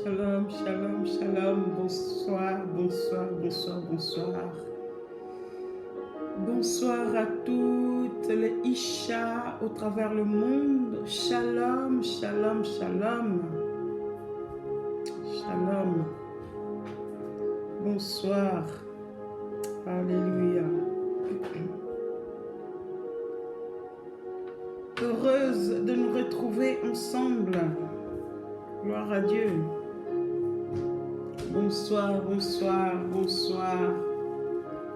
Shalom, shalom, shalom. Bonsoir, bonsoir, bonsoir, bonsoir. Bonsoir à toutes les Isha au travers le monde. Shalom, shalom, shalom. Shalom. Bonsoir. Alléluia. Heureuse de nous retrouver ensemble. Gloire à Dieu. Bonsoir, bonsoir, bonsoir.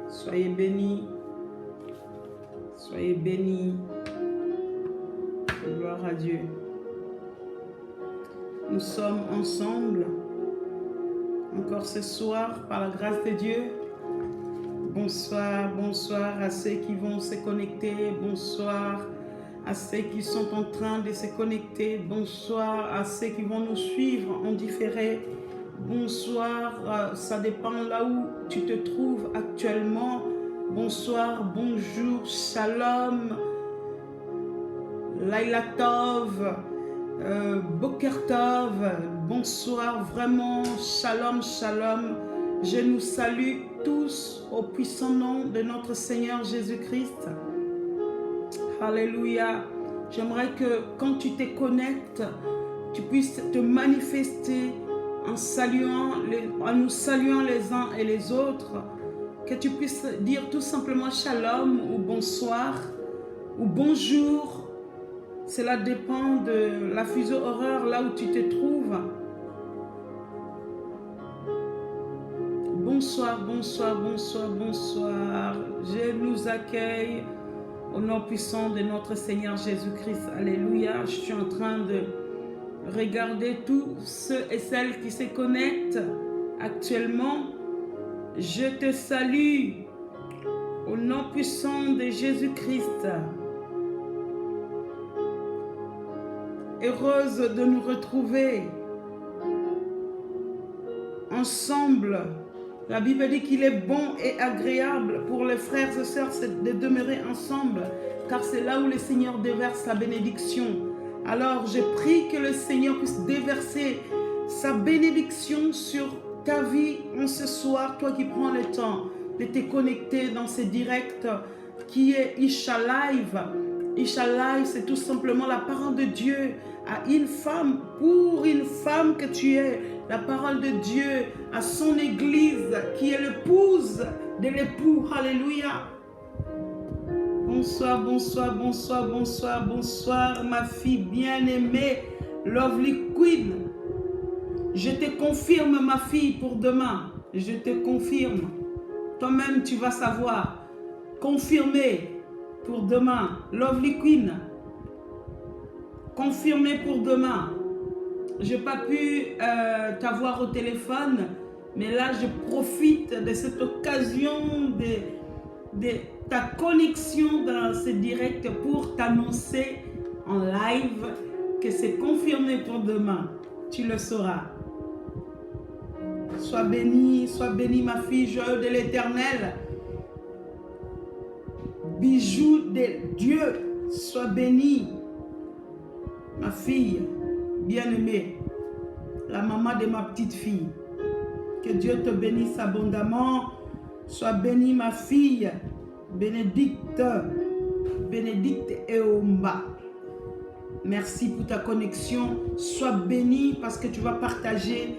Soyez bénis. Soyez bénis. Gloire à Dieu. Nous sommes ensemble encore ce soir par la grâce de Dieu. Bonsoir, bonsoir à ceux qui vont se connecter. Bonsoir à ceux qui sont en train de se connecter. Bonsoir à ceux qui vont nous suivre en différé. Bonsoir, ça dépend là où tu te trouves actuellement. Bonsoir, bonjour, shalom, Laila Tov, Boker Tov, bonsoir, vraiment, shalom, shalom. Je nous salue tous au puissant nom de notre Seigneur Jésus-Christ. Alléluia. J'aimerais que quand tu te connectes, tu puisses te manifester en nous saluant les uns et les autres, que tu puisses dire tout simplement shalom ou bonsoir ou bonjour. Cela dépend de la fuseau horaire là où tu te trouves. Bonsoir, bonsoir, bonsoir, bonsoir. Je nous accueille au nom puissant de notre Seigneur Jésus-Christ. Alléluia. Je suis en train de regarder tous ceux et celles qui se connectent actuellement. Je te salue au nom puissant de Jésus-Christ. Heureuse de nous retrouver ensemble. La Bible dit qu'il est bon et agréable pour les frères et sœurs de demeurer ensemble, car c'est là où le Seigneur déverse sa bénédiction. Alors, je prie que le Seigneur puisse déverser sa bénédiction sur ta vie en ce soir, toi qui prends le temps de te connecter dans ce direct qui est Isha Live. Isha Live, c'est tout simplement la parole de Dieu à une femme, pour une femme que tu es, la parole de Dieu à son église qui est l'épouse de l'époux. Alléluia. Bonsoir, bonsoir, bonsoir, bonsoir, bonsoir, ma fille bien-aimée, Lovely Queen. Je te confirme, ma fille, pour demain. Je te confirme. Toi-même, tu vas savoir. Confirmé pour demain. Lovely Queen. Confirmé pour demain. Je n'ai pas pu t'avoir au téléphone, mais là, je profite de cette occasion de ta connexion dans ce direct pour t'annoncer en live que c'est confirmé pour demain. Tu le sauras. Sois bénie, ma fille, joyeux de l'Éternel. Bijou de Dieu, sois bénie, ma fille bien-aimée, la maman de ma petite fille. Que Dieu te bénisse abondamment. Sois bénie, ma fille. Bénédicte, Bénédicte Eomba. Merci pour ta connexion. Sois bénie parce que tu vas partager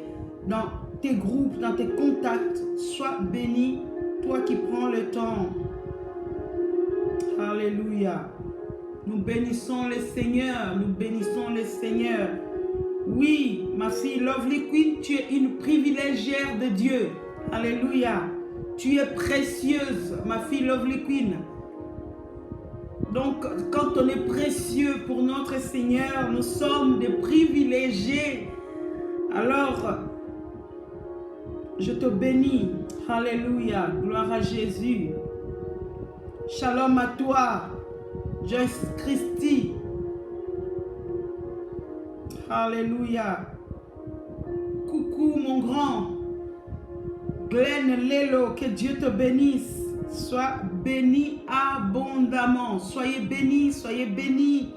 dans tes groupes, dans tes contacts. Sois bénie, toi qui prends le temps. Alléluia. Nous bénissons le Seigneur. Nous bénissons le Seigneur. Oui, ma fille Lovely Queen, tu es une privilégiée de Dieu. Alléluia. Tu es précieuse, ma fille Lovely Queen. Donc, quand on est précieux pour notre Seigneur, nous sommes des privilégiés. Alors, je te bénis. Alléluia. Gloire à Jésus. Shalom à toi, Joyce Christie. Alléluia. Coucou mon grand. Glenn Lelo, que Dieu te bénisse. Sois béni abondamment. Soyez bénis, soyez bénis.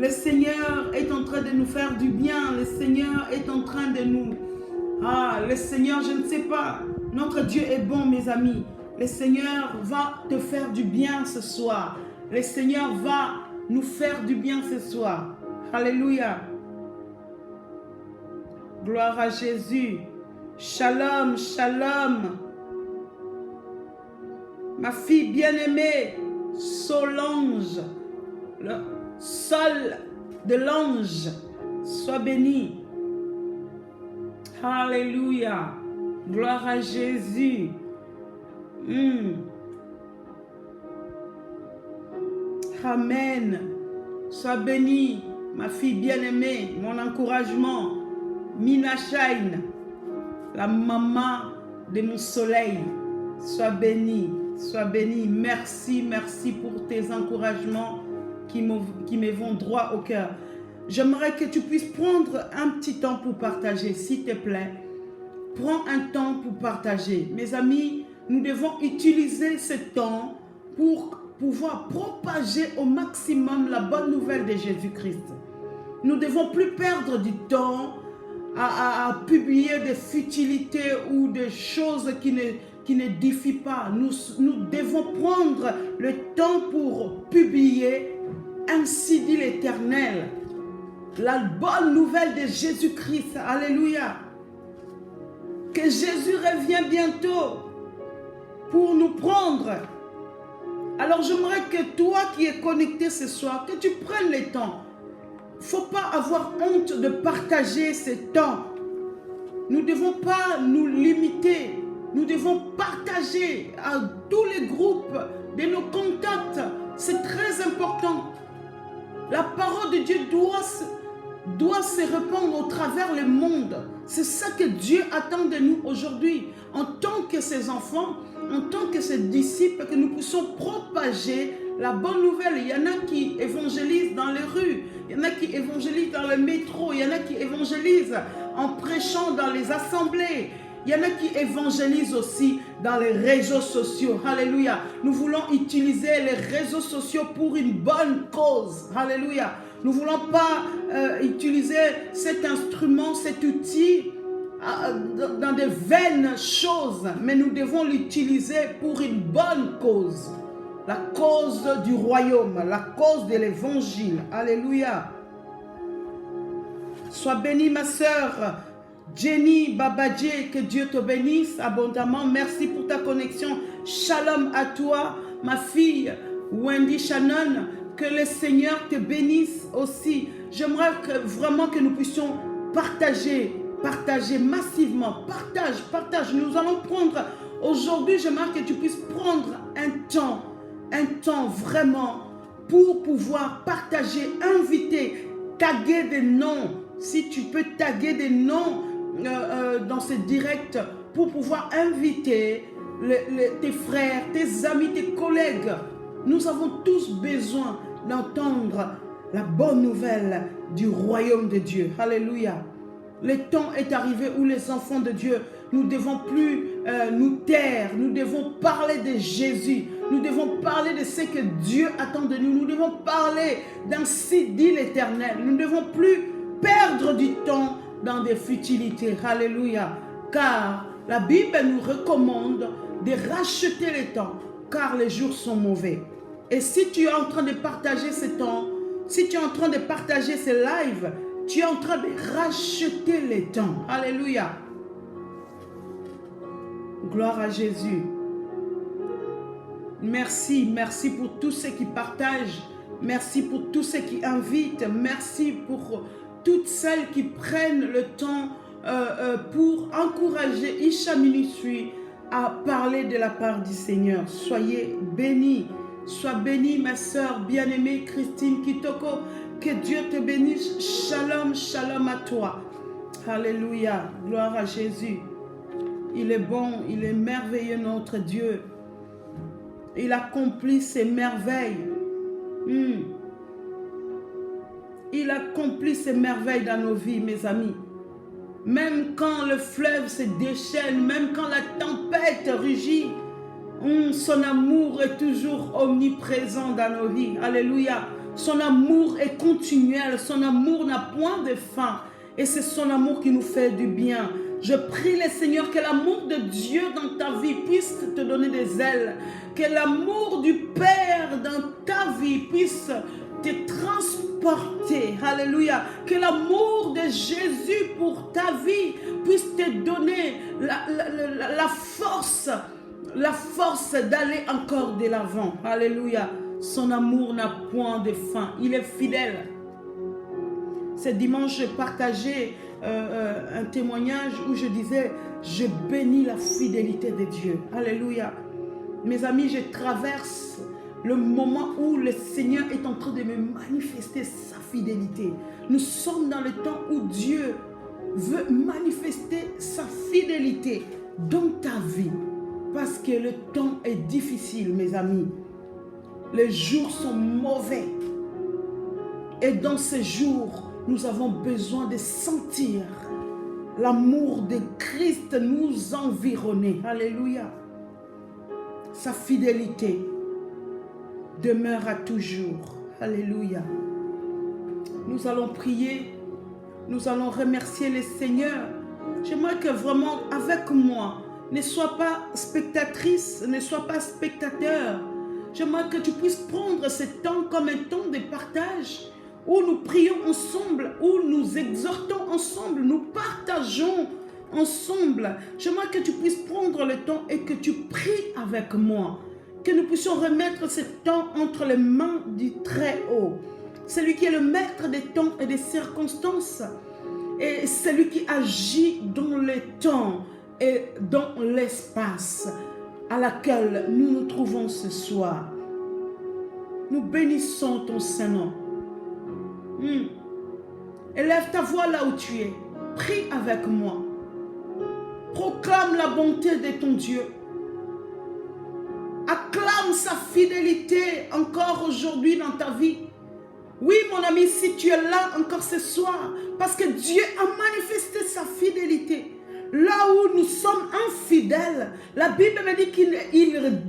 Le Seigneur est en train de nous faire du bien. Le Seigneur est en train de nous... le Seigneur, je ne sais pas. Notre Dieu est bon, mes amis. Le Seigneur va te faire du bien ce soir. Le Seigneur va nous faire du bien ce soir. Alléluia. Gloire à Jésus. Shalom, shalom. Ma fille bien-aimée, Solange, le sol de l'ange, sois bénie. Alléluia. Gloire à Jésus. Amen. Sois bénie, ma fille bien-aimée, mon encouragement. Mina Shine, la maman de mon soleil. Sois bénie, sois bénie. Merci, merci pour tes encouragements qui me vont droit au cœur. J'aimerais que tu puisses prendre un petit temps pour partager, s'il te plaît. Prends un temps pour partager. Mes amis, nous devons utiliser ce temps pour pouvoir propager au maximum la bonne nouvelle de Jésus-Christ. Nous ne devons plus perdre du temps à publier des futilités ou des choses qui n'édifient pas. Nous devons prendre le temps pour publier, ainsi dit l'Éternel, la bonne nouvelle de Jésus-Christ. Alléluia. Que Jésus revient bientôt pour nous prendre. Alors j'aimerais que toi qui es connecté ce soir, que tu prennes le temps. Il ne faut pas avoir honte de partager ce temps. Nous ne devons pas nous limiter. Nous devons partager à tous les groupes de nos contacts. C'est très important. La parole de Dieu doit se répandre au travers le monde. C'est ça que Dieu attend de nous aujourd'hui. En tant que ses enfants, en tant que ses disciples, que nous puissions propager la bonne nouvelle. Il y en a qui évangélisent dans les rues. Il y en a qui évangélisent dans le métro. Il y en a qui évangélisent en prêchant dans les assemblées. Il y en a qui évangélisent aussi dans les réseaux sociaux. Alléluia. Nous voulons utiliser les réseaux sociaux pour une bonne cause. Alléluia. Nous ne voulons pas utiliser cet instrument, cet outil dans de vaines choses, mais nous devons l'utiliser pour une bonne cause. La cause du royaume, la cause de l'évangile. Alléluia. Sois bénie, ma sœur Jenny Babadje, que Dieu te bénisse abondamment. Merci pour ta connexion. Shalom à toi, ma fille Wendy Shannon. Que le Seigneur te bénisse aussi. J'aimerais vraiment que nous puissions partager massivement. Partage. Nous allons prendre, aujourd'hui, j'aimerais que tu puisses prendre un temps vraiment pour pouvoir partager, inviter, taguer des noms. Si tu peux taguer des noms dans ce direct pour pouvoir inviter tes frères, tes amis, tes collègues. Nous avons tous besoin d'entendre la bonne nouvelle du royaume de Dieu. Alléluia. Le temps est arrivé où les enfants de Dieu, nous ne devons plus nous taire. Nous devons parler de Jésus. Nous devons parler de ce que Dieu attend de nous. Nous devons parler d'ainsi dit l'Éternel. Nous ne devons plus perdre du temps dans des futilités. Alléluia. Car la Bible nous recommande de racheter le temps, car les jours sont mauvais. Et si tu es en train de partager ce temps, si tu es en train de partager ce live, tu es en train de racheter les temps. Alléluia. Gloire à Jésus. Merci pour tous ceux qui partagent. Merci pour tous ceux qui invitent. Merci pour toutes celles qui prennent le temps pour encourager Isha Ministry à parler de la part du Seigneur. Soyez bénis. Sois bénie, ma sœur bien-aimée Christine Kitoko. Que Dieu te bénisse. Shalom, shalom à toi. Alléluia. Gloire à Jésus. Il est bon, il est merveilleux notre Dieu. Il accomplit ses merveilles. Il accomplit ses merveilles dans nos vies, mes amis. Même quand le fleuve se déchaîne, même quand la tempête rugit, son amour est toujours omniprésent dans nos vies. Alléluia. Son amour est continuel. Son amour n'a point de fin. Et c'est son amour qui nous fait du bien. Je prie le Seigneur que l'amour de Dieu dans ta vie puisse te donner des ailes. Que l'amour du Père dans ta vie puisse te transporter. Alléluia. Que l'amour de Jésus pour ta vie puisse te donner la force d'aller encore de l'avant. Alléluia. Son amour n'a point de fin. Il est fidèle. Ce dimanche, je partageais un témoignage où je disais, je bénis la fidélité de Dieu. Alléluia. Mes amis, je traverse le moment où le Seigneur est en train de me manifester sa fidélité. Nous sommes dans le temps où Dieu veut manifester sa fidélité dans ta vie. Parce que le temps est difficile, mes amis. Les jours sont mauvais. Et dans ces jours, nous avons besoin de sentir l'amour de Christ nous environner. Alléluia. Sa fidélité demeure à toujours. Alléluia. Nous allons prier. Nous allons remercier le Seigneur. J'aimerais que vraiment, avec moi, ne sois pas spectatrice, ne sois pas spectateur. J'aimerais que tu puisses prendre ce temps comme un temps de partage où nous prions ensemble, où nous exhortons ensemble, nous partageons ensemble. J'aimerais que tu puisses prendre le temps et que tu pries avec moi. Que nous puissions remettre ce temps entre les mains du Très-Haut. Celui qui est le maître des temps et des circonstances. Et celui qui agit dans le temps et dans l'espace à laquelle nous nous trouvons ce soir. Nous bénissons ton Saint-Nom. Élève ta voix là où tu es. Prie avec moi. Proclame la bonté de ton Dieu. Acclame sa fidélité encore aujourd'hui dans ta vie. Oui, mon ami, si tu es là encore ce soir, parce que Dieu a manifesté sa fidélité. Là où nous sommes infidèles, la Bible me dit qu'il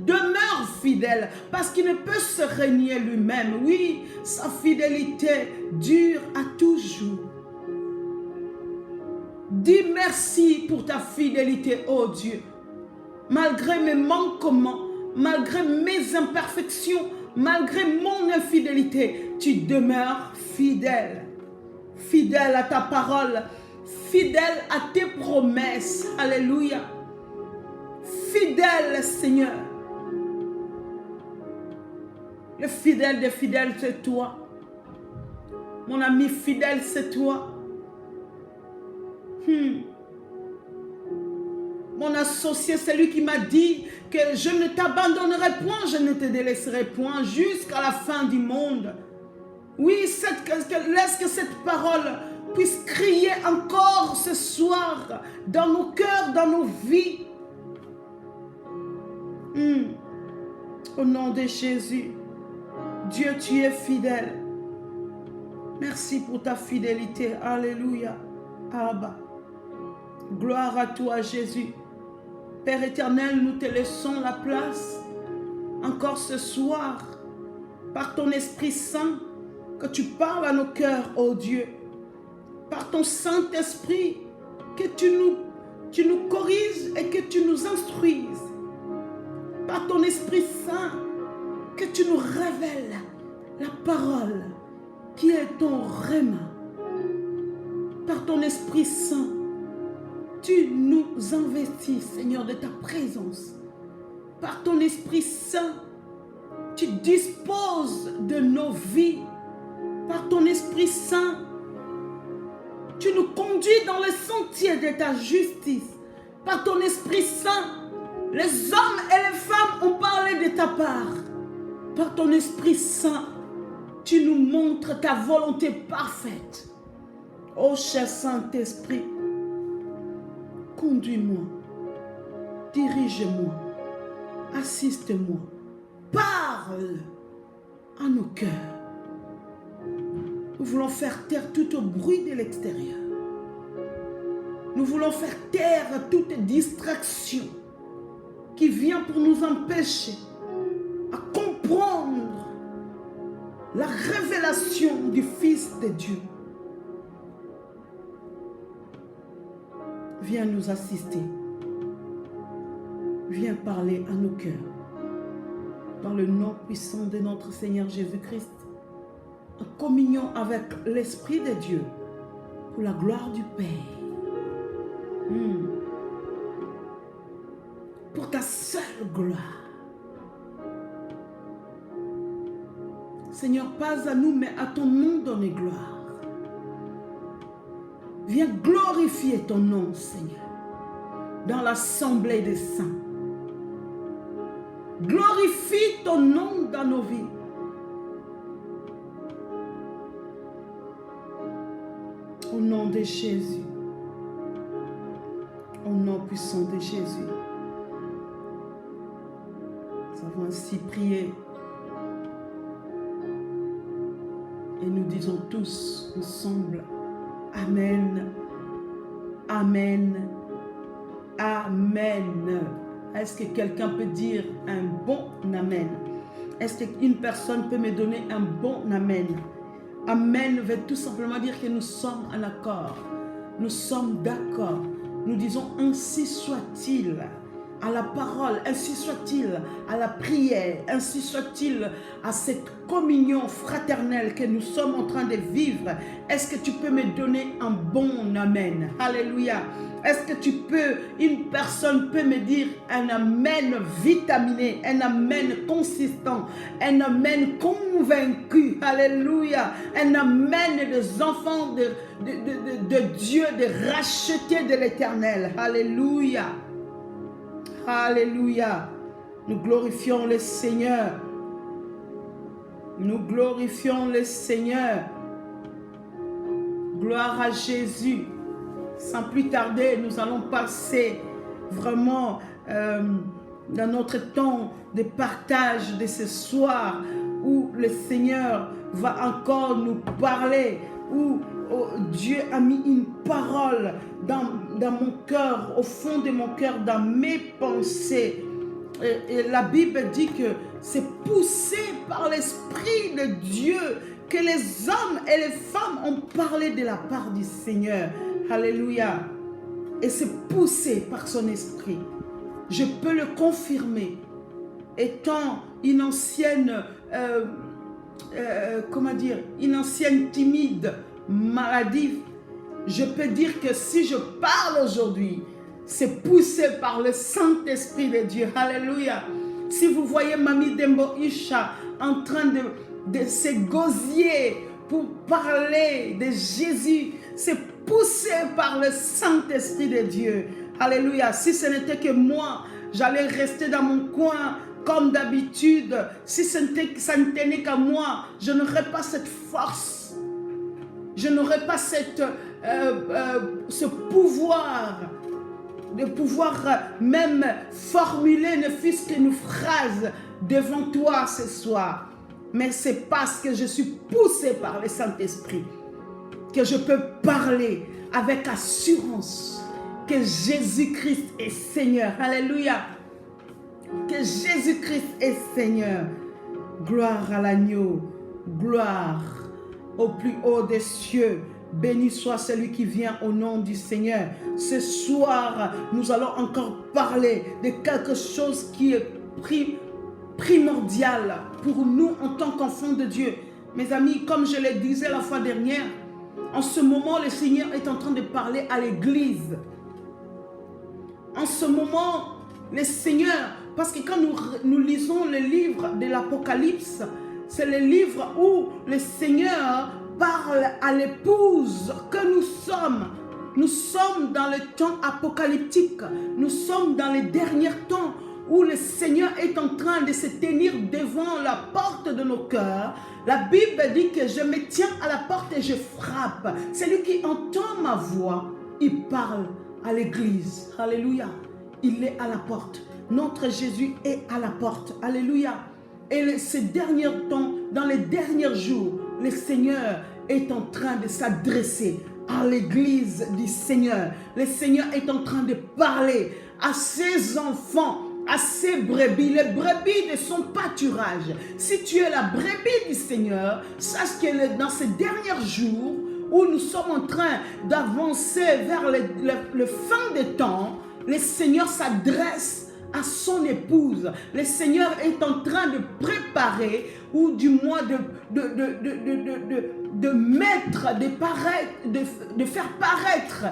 demeure fidèle parce qu'il ne peut se renier lui-même. Oui, sa fidélité dure à toujours. Dis merci pour ta fidélité, oh Dieu. Malgré mes manquements, malgré mes imperfections, malgré mon infidélité, tu demeures fidèle. Fidèle à ta parole. Fidèle à tes promesses. Alléluia. Fidèle, Seigneur. Le fidèle des fidèles, c'est toi. Mon ami fidèle, c'est toi. Mon associé, c'est lui qui m'a dit que je ne t'abandonnerai point, je ne te délaisserai point jusqu'à la fin du monde. Oui, laisse que cette parole puisse crier encore ce soir dans nos cœurs, dans nos vies. Au nom de Jésus, Dieu, tu es fidèle. Merci pour ta fidélité. Alléluia. Abba. Gloire à toi, Jésus. Père éternel, nous te laissons la place encore ce soir par ton Esprit Saint que tu parles à nos cœurs, ô Dieu. Par ton Saint-Esprit, que tu nous corriges et que tu nous instruises. Par ton Esprit Saint, que tu nous révèles la parole qui est ton rhéma. Par ton Esprit Saint, tu nous investis, Seigneur, de ta présence. Par ton Esprit Saint, tu disposes de nos vies. Par ton Esprit Saint, tu nous conduis dans les sentiers de ta justice. Par ton Esprit Saint, les hommes et les femmes ont parlé de ta part. Par ton Esprit Saint, tu nous montres ta volonté parfaite. Ô cher Saint-Esprit, conduis-moi, dirige-moi, assiste-moi, parle à nos cœurs. Nous voulons faire taire tout bruit de l'extérieur. Nous voulons faire taire toute distraction qui vient pour nous empêcher à comprendre la révélation du Fils de Dieu. Viens nous assister. Viens parler à nos cœurs. Dans le nom puissant de notre Seigneur Jésus-Christ. En communion avec l'Esprit de Dieu. Pour la gloire du Père. Pour ta seule gloire. Seigneur, pas à nous, mais à ton nom donner gloire. Viens glorifier ton nom, Seigneur, dans l'assemblée des saints. Glorifie ton nom dans nos vies. Au nom de Jésus. Au nom puissant de Jésus. Nous avons ainsi prié. Et nous disons tous ensemble, Amen, Amen, Amen. Est-ce que quelqu'un peut dire un bon Amen? Est-ce qu'une personne peut me donner un bon Amen? Amen veut tout simplement dire que nous sommes en accord. Nous sommes d'accord. Nous disons ainsi soit-il. À la parole, ainsi soit-il, à la prière, ainsi soit-il, à cette communion fraternelle que nous sommes en train de vivre. Est-ce que tu peux me donner un bon amen? Alléluia. Est-ce que tu peux, une personne peut me dire un amen vitaminé, un amen consistant, un amen convaincu? Alléluia. Un amen des enfants de Dieu, de rachetés de l'Éternel. Alléluia. Alléluia. Nous glorifions le Seigneur. Nous glorifions le Seigneur. Gloire à Jésus. Sans plus tarder, nous allons passer vraiment dans notre temps de partage de ce soir où le Seigneur va encore nous parler, où Dieu a mis une parole dans mon cœur, au fond de mon cœur, dans mes pensées. Et la Bible dit que c'est poussé par l'Esprit de Dieu que les hommes et les femmes ont parlé de la part du Seigneur. Alléluia. Et c'est poussé par son Esprit. Je peux le confirmer. Étant une ancienne, une ancienne timide, maladive, je peux dire que si je parle aujourd'hui, c'est poussé par le Saint-Esprit de Dieu. Alléluia. Si vous voyez Mamie Dembo Isha en train de se gosier pour parler de Jésus, c'est poussé par le Saint-Esprit de Dieu. Alléluia. Si ce n'était que moi, j'allais rester dans mon coin comme d'habitude. Si ça ne tenait qu'à moi, je n'aurais pas cette force. Je n'aurais pas ce pouvoir de pouvoir même formuler ne fût-ce qu'une phrase devant toi ce soir. Mais c'est parce que je suis poussé par le Saint-Esprit que je peux parler avec assurance que Jésus-Christ est Seigneur. Alléluia. Que Jésus-Christ est Seigneur. Gloire à l'agneau. Gloire au plus haut des cieux. Béni soit celui qui vient au nom du Seigneur. Ce soir, nous allons encore parler de quelque chose qui est primordial pour nous en tant qu'enfants de Dieu. Mes amis, comme je le disais la fois dernière, en ce moment, le Seigneur est en train de parler à l'Église. En ce moment, le Seigneur, parce que quand nous lisons le livre de l'Apocalypse, c'est le livre où le Seigneur parle à l'épouse que nous sommes. Nous sommes dans le temps apocalyptique. Nous sommes dans les derniers temps où le Seigneur est en train de se tenir devant la porte de nos cœurs. La Bible dit que je me tiens à la porte et je frappe. Celui qui entend ma voix, il parle à l'église. Alléluia. Il est à la porte. Notre Jésus est à la porte. Alléluia. Et ces derniers temps, dans les derniers jours, le Seigneur est en train de s'adresser à l'église du Seigneur. Le Seigneur est en train de parler à ses enfants à ses brebis, les brebis de son pâturage. Si tu es la brebis du Seigneur, sache que dans ces derniers jours où nous sommes en train d'avancer vers le fin des temps, le Seigneur s'adresse à son épouse. Le Seigneur est en train de préparer, ou du moins de mettre, de faire paraître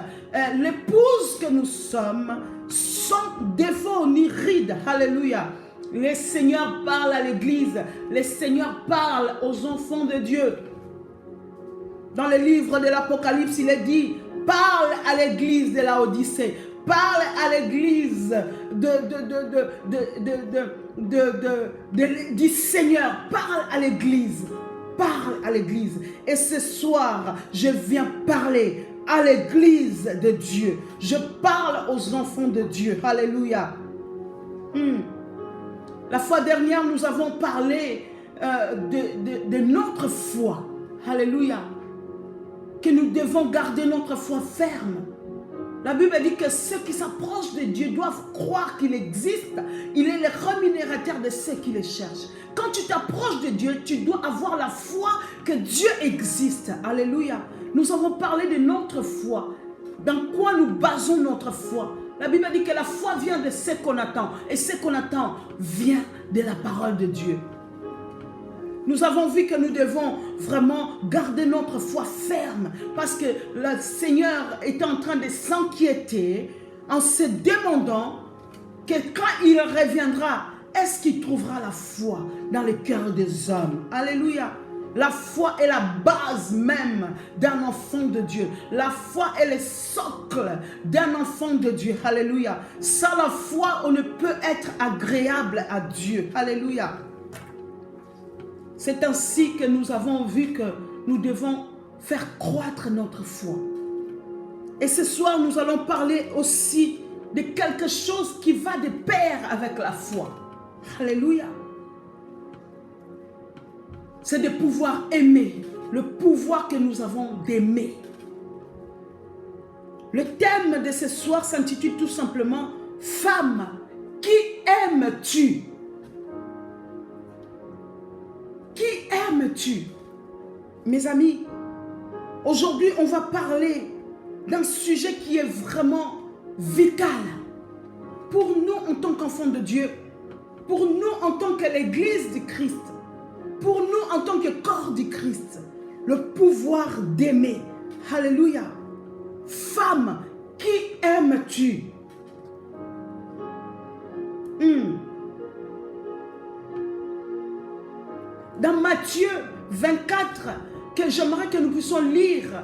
l'épouse que nous sommes sans défaut ni ride. Alléluia. Le Seigneur parle à l'Église. Le Seigneur parle aux enfants de Dieu. Dans le livre de l'Apocalypse, il est dit, parle à l'Église de Laodicée. Parle à l'Église du Seigneur. Parle à l'Église. Parle à l'Église. Et ce soir, je viens parler à l'Église de Dieu. Je parle aux enfants de Dieu. Alléluia. La fois dernière, nous avons parlé de notre foi. Alléluia. Que nous devons garder notre foi ferme. La Bible dit que ceux qui s'approchent de Dieu doivent croire qu'il existe. Il est le rémunérateur de ceux qui le cherchent. Quand tu t'approches de Dieu, tu dois avoir la foi que Dieu existe. Alléluia. Nous avons parlé de notre foi. Dans quoi nous basons notre foi? La Bible dit que la foi vient de ce qu'on attend. Et ce qu'on attend vient de la parole de Dieu. Nous avons vu que nous devons vraiment garder notre foi ferme parce que le Seigneur est en train de s'inquiéter en se demandant que quand il reviendra, est-ce qu'il trouvera la foi dans le cœur des hommes? Alléluia. La foi est la base même d'un enfant de Dieu. La foi est le socle d'un enfant de Dieu. Alléluia. Sans la foi, on ne peut être agréable à Dieu. Alléluia. C'est ainsi que nous avons vu que nous devons faire croître notre foi. Et ce soir, nous allons parler aussi de quelque chose qui va de pair avec la foi. Alléluia. C'est de pouvoir aimer, le pouvoir que nous avons d'aimer. Le thème de ce soir s'intitule tout simplement « Femme, qui aimes-tu » Qui aimes-tu? Mes amis, aujourd'hui, on va parler d'un sujet qui est vraiment vital pour nous en tant qu'enfants de Dieu, pour nous en tant que l'Église du Christ, pour nous en tant que corps du Christ, le pouvoir d'aimer. Alléluia. Femme, qui aimes-tu? Dans Matthieu 24, que j'aimerais que nous puissions lire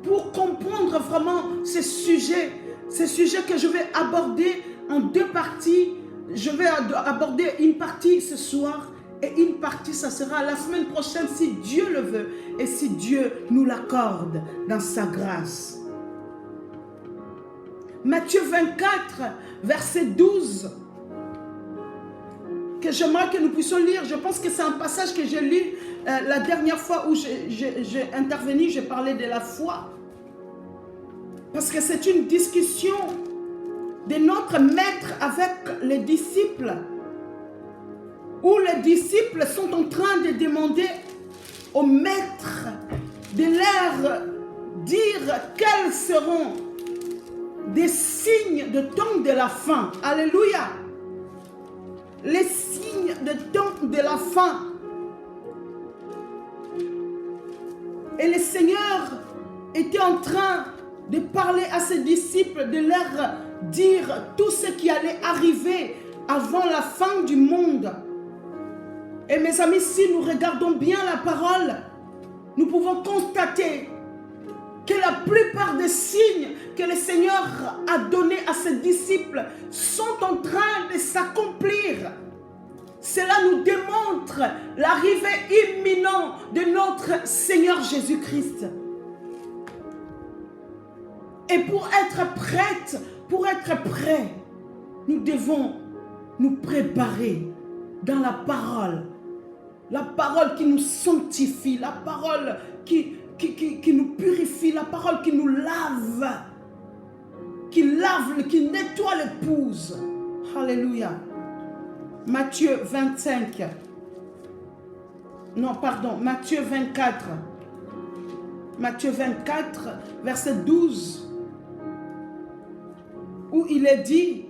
pour comprendre vraiment ce sujet que je vais aborder en deux parties. Je vais aborder une partie ce soir et une partie, ça sera la semaine prochaine si Dieu le veut et si Dieu nous l'accorde dans sa grâce. Matthieu 24, verset 12. Que j'aimerais que nous puissions lire. Je pense que c'est un passage que j'ai lu la dernière fois où j'ai intervenu, j'ai parlé de la foi. Parce que c'est une discussion de notre maître avec les disciples, où les disciples sont en train de demander au maître de leur dire quels seront des signes de temps de la fin. Alléluia. Les signes de temps de la fin. Et le Seigneur était en train de parler à ses disciples, de leur dire tout ce qui allait arriver avant la fin du monde. Et mes amis, si nous regardons bien la parole, nous pouvons constater que la plupart des signes que le Seigneur a donnés à ses disciples sont en train de s'accomplir. Cela nous démontre l'arrivée imminente de notre Seigneur Jésus-Christ. Et pour être prêts, nous devons nous préparer dans la parole qui nous sanctifie, la parole qui nous purifie, la parole qui nous lave, qui nettoie l'épouse. Alléluia. Matthieu 25. Non, pardon, Matthieu 24. Matthieu 24, verset 12. Où il est dit,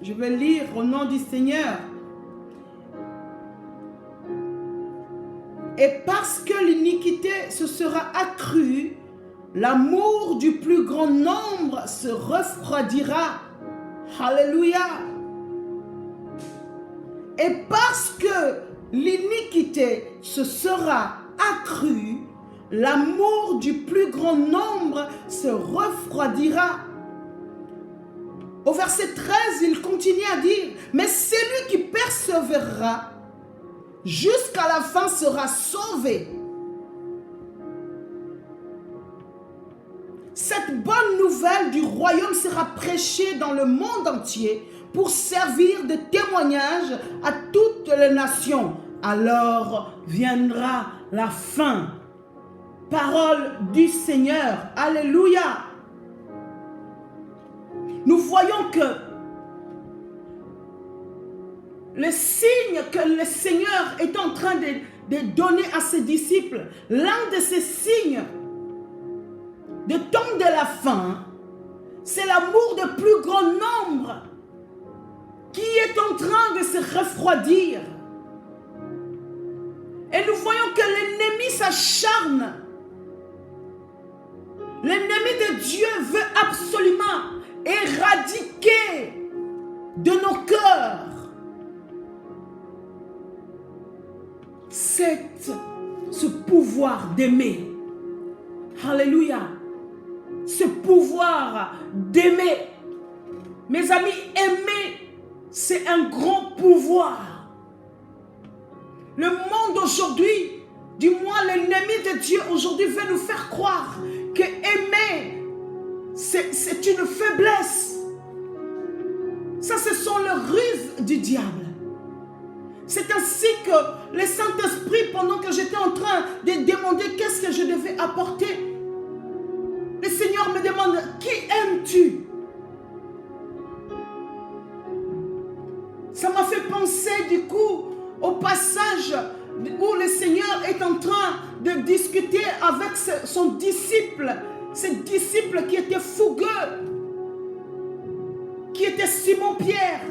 je vais lire au nom du Seigneur. Et parce que l'iniquité se sera accrue, l'amour du plus grand nombre se refroidira. Alléluia. Et parce que l'iniquité se sera accrue, l'amour du plus grand nombre se refroidira. Au verset 13, il continue à dire, mais celui qui persévérera jusqu'à la fin sera sauvé. Cette bonne nouvelle du royaume sera prêchée dans le monde entier pour servir de témoignage à toutes les nations. Alors viendra la fin. Parole du Seigneur. Alléluia. Nous voyons que le signe que le Seigneur est en train de donner à ses disciples, l'un de ces signes de temps de la fin, c'est l'amour de plus grand nombre qui est en train de se refroidir. Et nous voyons que l'ennemi s'acharne. L'ennemi de Dieu veut absolument éradiquer de nos cœurs ce pouvoir d'aimer. Alléluia. Ce pouvoir d'aimer. Mes amis, aimer, c'est un grand pouvoir. Le monde aujourd'hui, du moins l'ennemi de Dieu aujourd'hui veut nous faire croire que aimer, c'est une faiblesse. Ça, ce sont les ruses du diable. C'est ainsi que le Saint-Esprit, pendant que j'étais en train de demander qu'est-ce que je devais apporter, le Seigneur me demande, qui aimes-tu? Ça m'a fait penser du coup au passage où le Seigneur est en train de discuter avec son disciple, ce disciple qui était fougueux, qui était Simon-Pierre.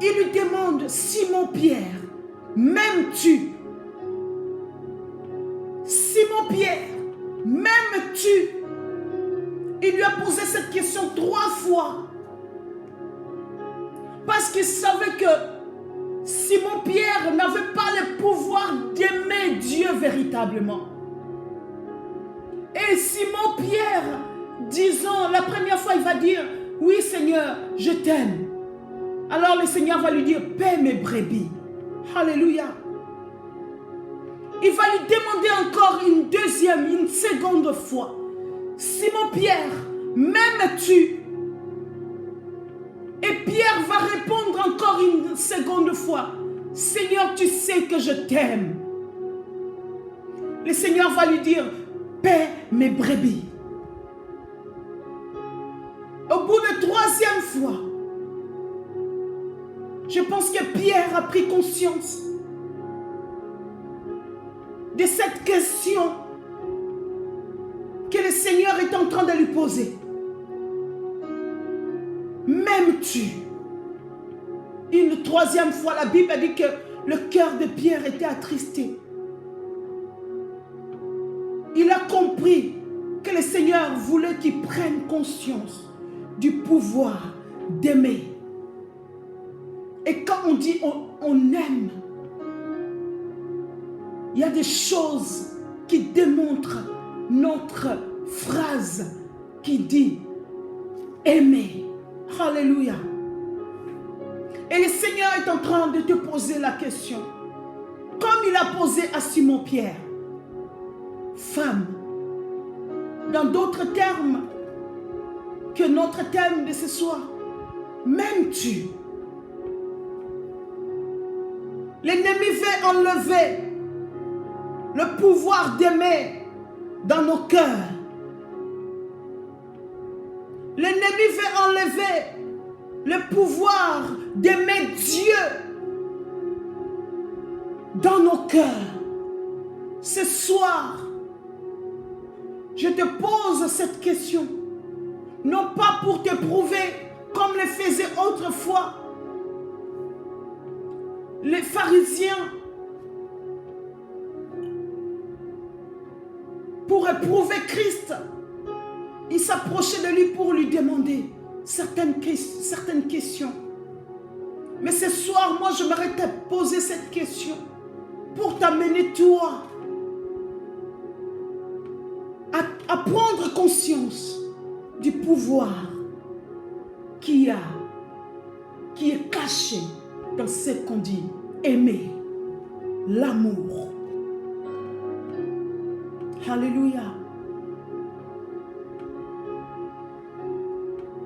Il lui demande, Simon-Pierre, m'aimes-tu? Simon-Pierre, m'aimes-tu? Il lui a posé cette question 3 fois. Parce qu'il savait que Simon-Pierre n'avait pas le pouvoir d'aimer Dieu véritablement. Et Simon-Pierre, disant, la première fois, il va dire, oui Seigneur, je t'aime. Alors le Seigneur va lui dire, paie mes brebis. Alléluia. Il va lui demander encore une seconde fois. Simon-Pierre, m'aimes-tu? Et Pierre va répondre encore une seconde fois. Seigneur, tu sais que je t'aime. Le Seigneur va lui dire, paie mes brebis. Au bout de 3e fois, je pense que Pierre a pris conscience de cette question que le Seigneur est en train de lui poser. M'aimes-tu? Une 3e fois, la Bible a dit que le cœur de Pierre était attristé. Il a compris que le Seigneur voulait qu'il prenne conscience du pouvoir d'aimer. Et quand on dit on aime, il y a des choses qui démontrent notre phrase qui dit aimer. Alléluia. Et le Seigneur est en train de te poser la question, comme il a posé à Simon-Pierre. Femme, dans d'autres termes que notre thème de ce soir, m'aimes-tu? L'ennemi veut enlever le pouvoir d'aimer dans nos cœurs. L'ennemi veut enlever le pouvoir d'aimer Dieu dans nos cœurs. Ce soir, je te pose cette question, non pas pour te prouver comme le faisaient autrefois les pharisiens, pour éprouver Christ. Ils s'approchaient de lui pour lui demander certaines questions. Mais ce soir, moi, j'aimerais te poser cette question pour t'amener, toi, à prendre conscience du pouvoir qui est caché dans ce qu'on dit aimer, l'amour. Alléluia.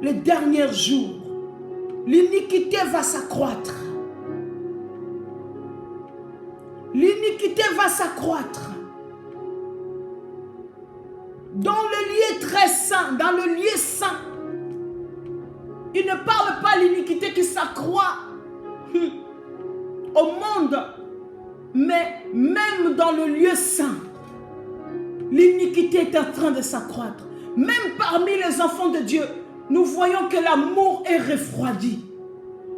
Les derniers jours, l'iniquité va s'accroître. L'iniquité va s'accroître. Dans le lieu très saint, dans le lieu saint, il ne parle pas l'iniquité qui s'accroît au monde, mais même dans le lieu saint, l'iniquité est en train de s'accroître. Même parmi les enfants de Dieu, nous voyons que l'amour est refroidi.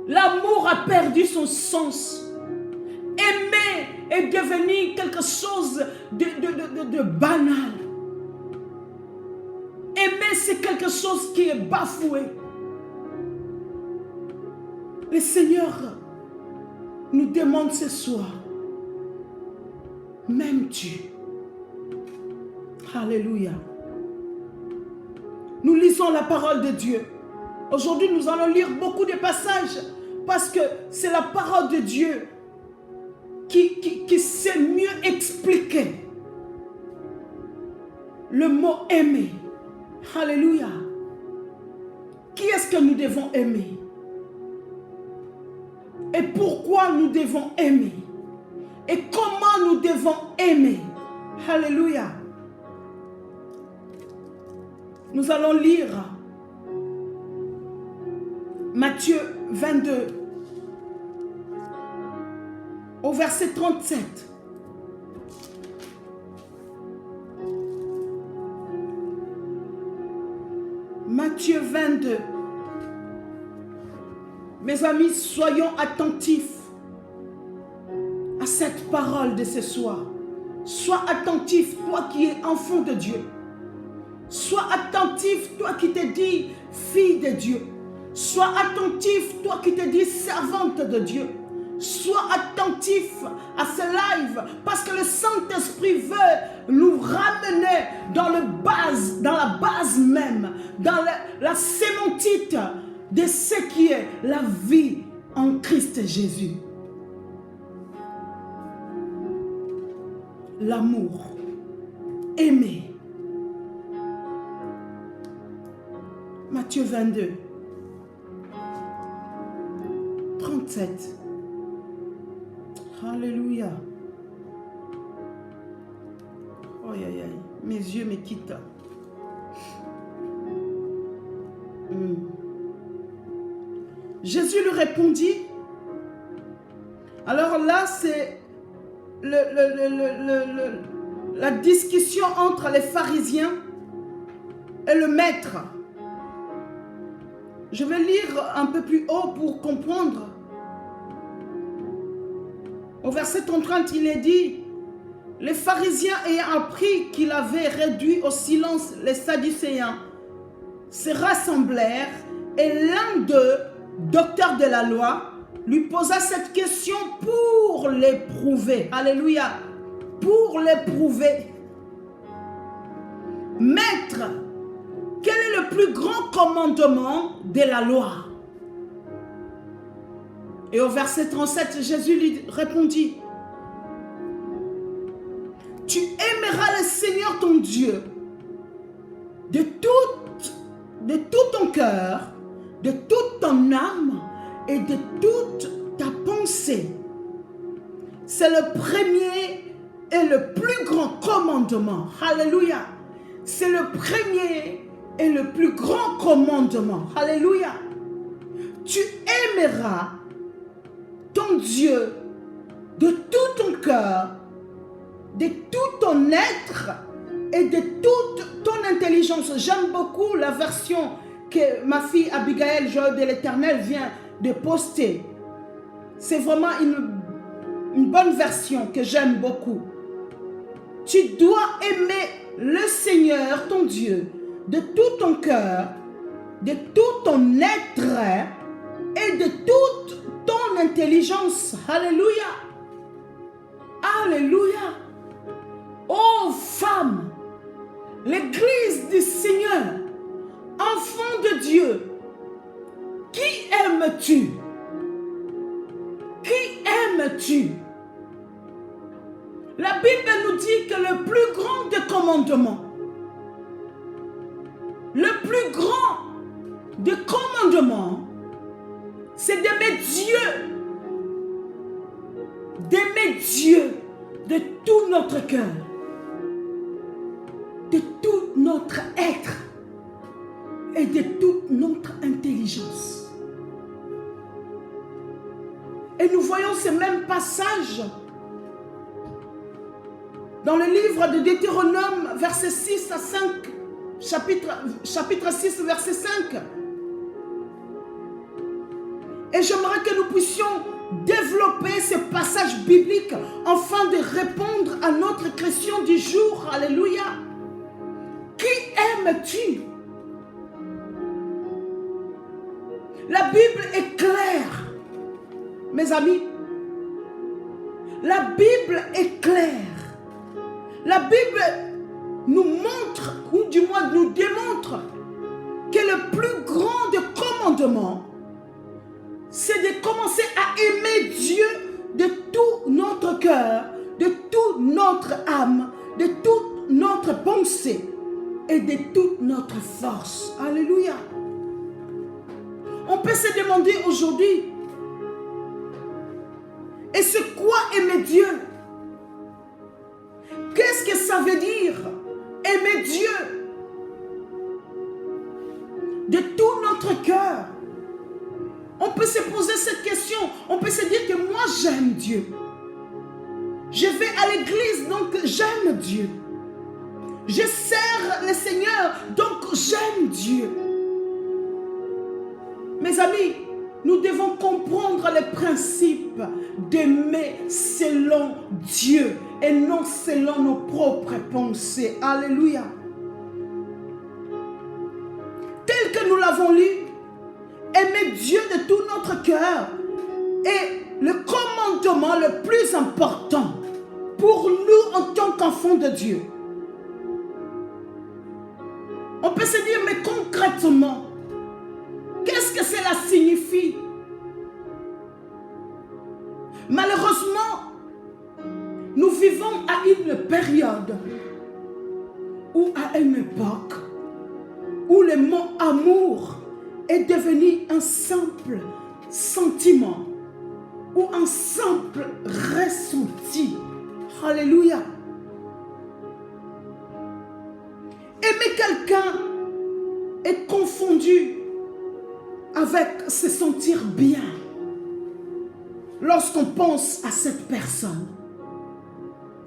L'amour a perdu son sens. Aimer est devenu quelque chose de banal. Aimer, c'est quelque chose qui est bafoué. Le Seigneur nous demande ce soir, m'aimes-tu? Alléluia. Nous lisons la parole de Dieu. Aujourd'hui, nous allons lire beaucoup de passages parce que c'est la parole de Dieu qui sait mieux expliquer le mot aimer. Alléluia. Qui est-ce que nous devons aimer? Et pourquoi nous devons aimer? Et comment nous devons aimer? Alléluia. Nous allons lire Matthieu 22 au verset 37. Matthieu 22. Mes amis, soyons attentifs à cette parole de ce soir. Sois attentif, toi qui es enfant de Dieu. Sois attentif, toi qui te dis fille de Dieu. Sois attentif, toi qui te dis servante de Dieu. Sois attentif à ce live parce que le Saint-Esprit veut nous ramener dans la base même, dans la sémontite de ce qui est la vie en Christ Jésus. L'amour, aimer. Matthieu 22, 37. Alléluia. Oh, aïe, aïe, mes yeux me quittent. Jésus lui répondit. Alors là, c'est la discussion entre les pharisiens et le maître. Je vais lire un peu plus haut pour comprendre. Au verset 30, il est dit, les pharisiens ayant appris qu'il avait réduit au silence les sadducéens, se rassemblèrent et l'un d'eux, docteur de la loi, lui posa cette question pour l'éprouver. Alléluia. Pour l'éprouver. Maître, quel est le plus grand commandement de la loi? Et au verset 37, Jésus lui répondit, tu aimeras le Seigneur ton Dieu de tout ton cœur, de toute ton âme et de toute ta pensée. C'est le premier et le plus grand commandement. Alléluia. C'est le premier est le plus grand commandement. Alléluia. Tu aimeras ton Dieu de tout ton cœur, de tout ton être et de toute ton intelligence. J'aime beaucoup la version que ma fille Abigail, joie de l'Éternel, vient de poster. C'est vraiment une bonne version que j'aime beaucoup. Tu dois aimer le Seigneur, ton Dieu, de tout ton cœur, de tout ton être et de toute ton intelligence. Alléluia. Alléluia. Ô femme, l'Église du Seigneur, enfant de Dieu, qui aimes-tu? Qui aimes-tu? La Bible nous dit que le plus grand des commandements, c'est d'aimer Dieu de tout notre cœur, de tout notre être et de toute notre intelligence. Et nous voyons ce même passage dans le livre de Deutéronome, verset 6 à 5, chapitre 6, verset 5. Et j'aimerais que nous puissions développer ce passage biblique afin de répondre à notre question du jour. Alléluia. Qui aimes-tu? La Bible est claire, mes amis. La Bible est claire. La Bible nous montre, ou du moins nous démontre, que le plus grand des commandements, c'est de commencer à aimer Dieu de tout notre cœur, de toute notre âme, de toute notre pensée et de toute notre force. Alléluia. On peut se demander aujourd'hui, et c'est quoi aimer Dieu? Qu'est-ce que ça veut dire, aimer Dieu de tout notre cœur? On peut se poser cette question. On peut se dire que moi j'aime Dieu. Je vais à l'église, donc j'aime Dieu. Je sers le Seigneur, donc j'aime Dieu. Mes amis, nous devons comprendre le principe d'aimer selon Dieu et non selon nos propres pensées. Alléluia. Tel que nous l'avons lu, aimer Dieu de tout notre cœur est le commandement le plus important pour nous en tant qu'enfants de Dieu. On peut se dire, mais concrètement, qu'est-ce que cela signifie? Malheureusement, nous vivons à une période ou à une époque où le mot amour est devenu un simple sentiment ou un simple ressenti. Alléluia. Aimer quelqu'un est confondu avec se sentir bien lorsqu'on pense à cette personne.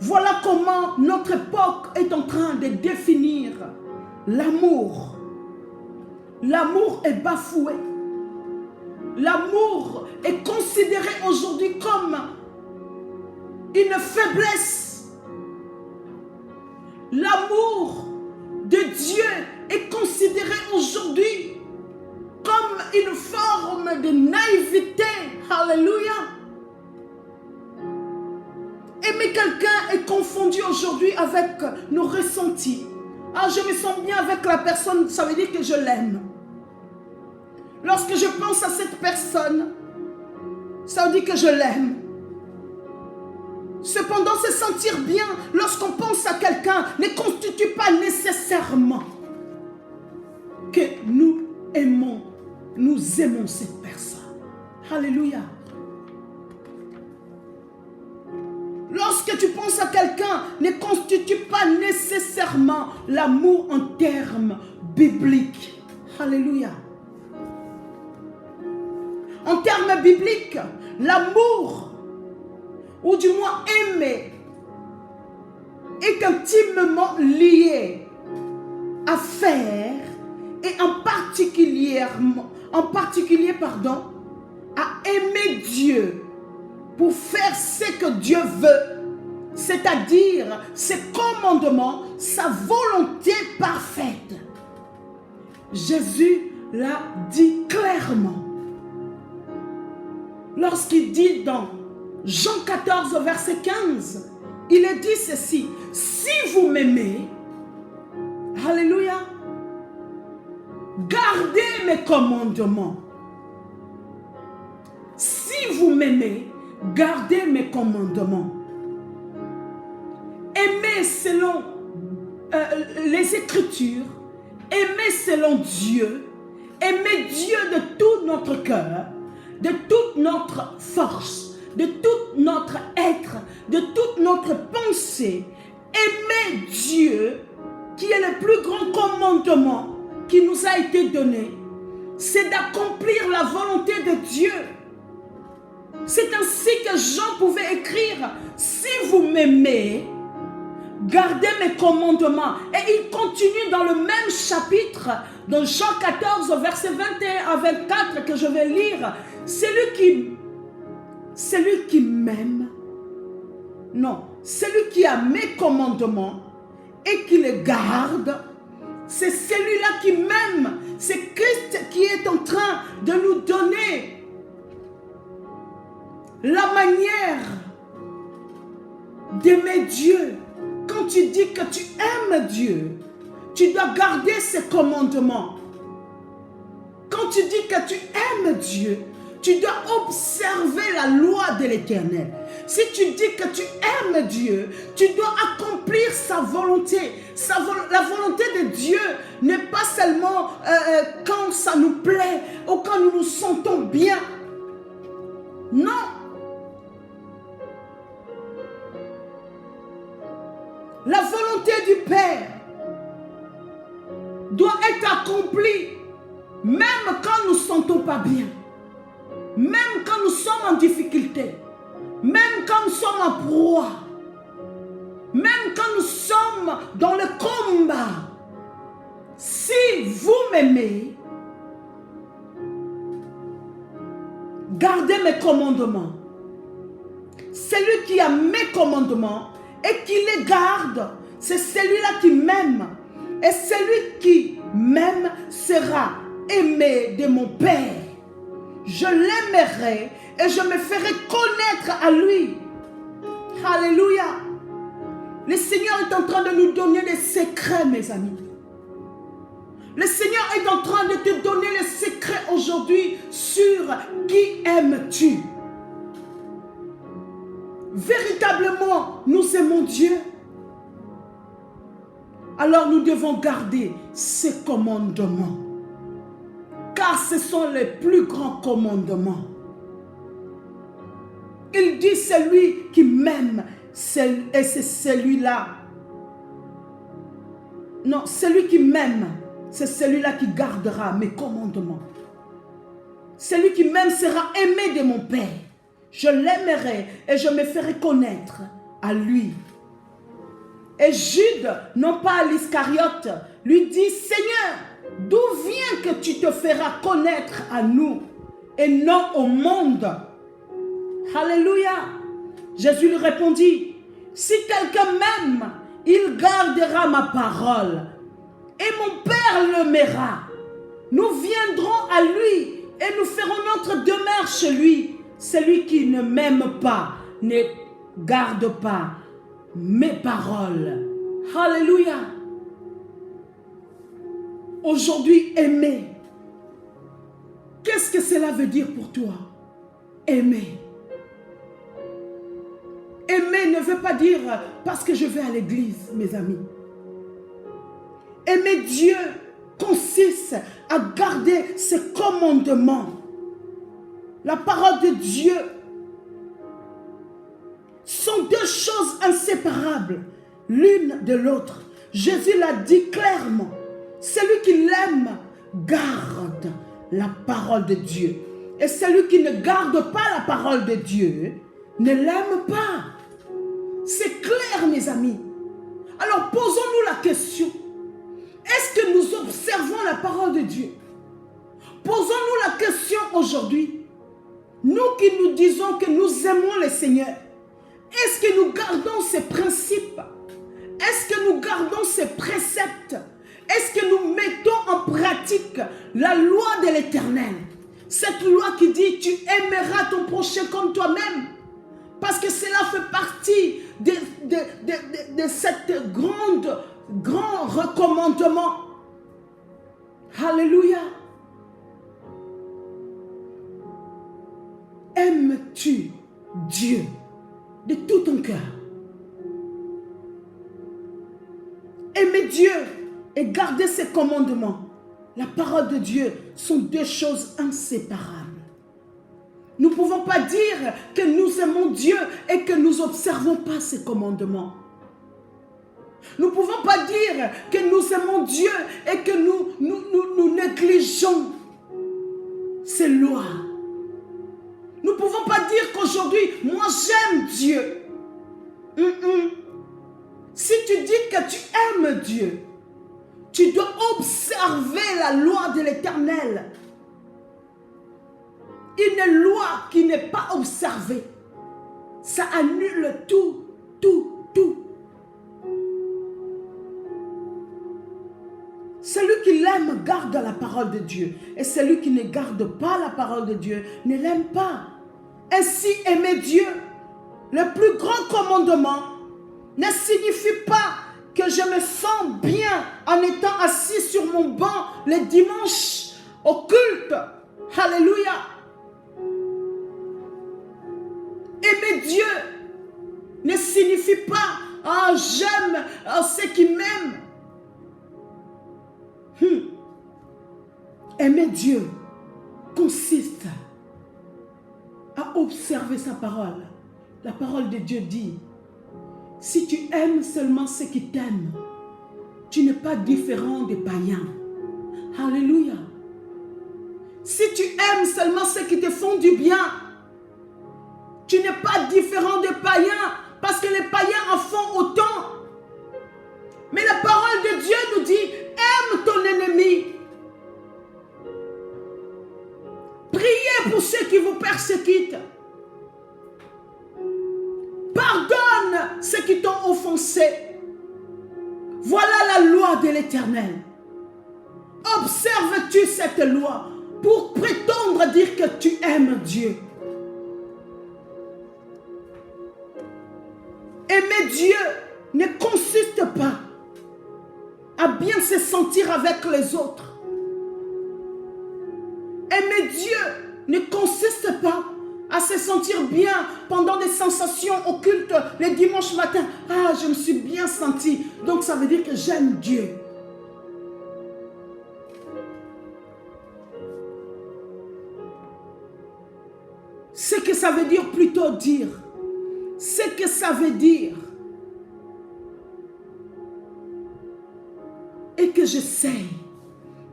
Voilà comment notre époque est en train de définir l'amour. L'amour est bafoué. L'amour est considéré aujourd'hui comme une faiblesse. L'amour de Dieu est considéré aujourd'hui comme une forme de naïveté. Alléluia. Aimer quelqu'un est confondu aujourd'hui avec nos ressentis. Ah, je me sens bien avec la personne, ça veut dire que je l'aime. Lorsque je pense à cette personne, ça veut dire que je l'aime. Cependant, se sentir bien lorsqu'on pense à quelqu'un ne constitue pas nécessairement que nous aimons cette personne. Alléluia. Lorsque tu penses à quelqu'un, ne constitue pas nécessairement l'amour en termes bibliques. Alléluia. En termes bibliques, l'amour, ou du moins aimer, est intimement lié à faire et en particulier, à aimer Dieu pour faire ce que Dieu veut, c'est-à-dire ses commandements, sa volonté parfaite. Jésus l'a dit clairement. Lorsqu'il dit dans Jean 14, verset 15, il est dit ceci: si vous m'aimez, alléluia, gardez mes commandements. Si vous m'aimez, gardez mes commandements. Aimez selon les Écritures, aimez selon Dieu, aimez Dieu de tout notre cœur, de toute notre force, de tout notre être, de toute notre pensée. Aimez Dieu, qui est le plus grand commandement qui nous a été donné, c'est d'accomplir la volonté de Dieu. C'est ainsi que Jean pouvait écrire: si vous m'aimez, gardez mes commandements. Et il continue dans le même chapitre, dans Jean 14, verset 21 à 24, que je vais lire. Celui qui m'aime, non, celui qui a mes commandements et qui les garde, c'est celui-là qui m'aime. C'est Christ qui est en train de nous donner la manière d'aimer Dieu. Quand tu dis que tu aimes Dieu, tu dois garder ses commandements. Quand tu dis que tu aimes Dieu, tu dois observer la loi de l'Éternel. Si tu dis que tu aimes Dieu, tu dois accomplir sa volonté. La volonté de Dieu n'est pas seulement quand ça nous plaît ou quand nous nous sentons bien. Non. La volonté du Père doit être accomplie même quand nous ne nous sentons pas bien. Même quand nous sommes en difficulté, même quand nous sommes en proie, même quand nous sommes dans le combat, si vous m'aimez, gardez mes commandements. Celui qui a mes commandements et qui les garde, c'est celui-là qui m'aime. Et celui qui m'aime sera aimé de mon Père. Je l'aimerai et je me ferai connaître à lui. Alléluia. Le Seigneur est en train de nous donner des secrets, mes amis. Le Seigneur est en train de te donner les secrets aujourd'hui sur qui aimes-tu. Véritablement, nous aimons Dieu. Alors nous devons garder ses commandements. Car ce sont les plus grands commandements. Il dit celui qui m'aime, et c'est celui-là. Non, celui qui m'aime, c'est celui-là qui gardera mes commandements. Celui qui m'aime sera aimé de mon Père. Je l'aimerai et je me ferai connaître à lui. Et Jude, non pas à l'Iscariote, lui dit: Seigneur, d'où vient que tu te feras connaître à nous et non au monde? Alléluia. Jésus lui répondit: si quelqu'un m'aime, il gardera ma parole et mon Père l'aimera. Nous viendrons à lui et nous ferons notre demeure chez lui. Celui qui ne m'aime pas ne garde pas mes paroles. Alléluia. Aujourd'hui, aimer. Qu'est-ce que cela veut dire pour toi? Aimer. Aimer ne veut pas dire parce que je vais à l'église, mes amis. Aimer Dieu consiste à garder ses commandements. La parole de Dieu sont deux choses inséparables, l'une de l'autre. Jésus l'a dit clairement. Celui qui l'aime garde la parole de Dieu. Et celui qui ne garde pas la parole de Dieu ne l'aime pas. C'est clair, mes amis. Alors posons-nous la question. Est-ce que nous observons la parole de Dieu? Posons-nous la question aujourd'hui. Nous qui nous disons que nous aimons le Seigneur, est-ce que nous gardons ses principes? Est-ce que nous gardons ses préceptes? Est-ce que nous mettons en pratique la loi de l'Éternel? Cette loi qui dit tu aimeras ton prochain comme toi-même. Parce que cela fait partie de cette grand recommandement. Alléluia. Aimes-tu Dieu de tout ton cœur? Aimer Dieu et garder ses commandements. La parole de Dieu sont deux choses inséparables. Nous ne pouvons pas dire que nous aimons Dieu et que nous n'observons pas ses commandements. Nous ne pouvons pas dire que nous aimons Dieu et que nous négligeons ses lois. Nous ne pouvons pas dire qu'aujourd'hui, moi j'aime Dieu. Si tu dis que tu aimes Dieu, tu dois observer la loi de l'Éternel. Une loi qui n'est pas observée, ça annule tout. Celui qui l'aime garde la parole de Dieu. Et celui qui ne garde pas la parole de Dieu ne l'aime pas. Ainsi, aimer Dieu, le plus grand commandement, ne signifie pas que je me sens bien en étant assis sur mon banc le dimanche au culte. Alléluia. Aimer Dieu ne signifie pas « Ah, j'aime ceux qui m'aiment ». Aimer Dieu consiste à observer sa parole. La parole de Dieu dit, si tu aimes seulement ceux qui t'aiment, tu n'es pas différent des païens. Alléluia. Si tu aimes seulement ceux qui te font du bien, tu n'es pas différent des païens, parce que les païens en font autant. Mais la parole de Dieu nous dit, aime ton ennemi. Priez pour ceux qui vous persécutent. Pardonne ceux qui t'ont offensé. Voilà la loi de l'Éternel. Observes-tu cette loi pour prétendre dire que tu aimes Dieu? Aimer Dieu ne consiste pas à bien se sentir avec les autres. Aimer Dieu ne consiste pas à se sentir bien pendant des sensations occultes les dimanches matins. Ah, je me suis bien senti, donc ça veut dire que j'aime Dieu. Ce que ça veut dire plutôt dire, ce que ça veut dire et que j'essaie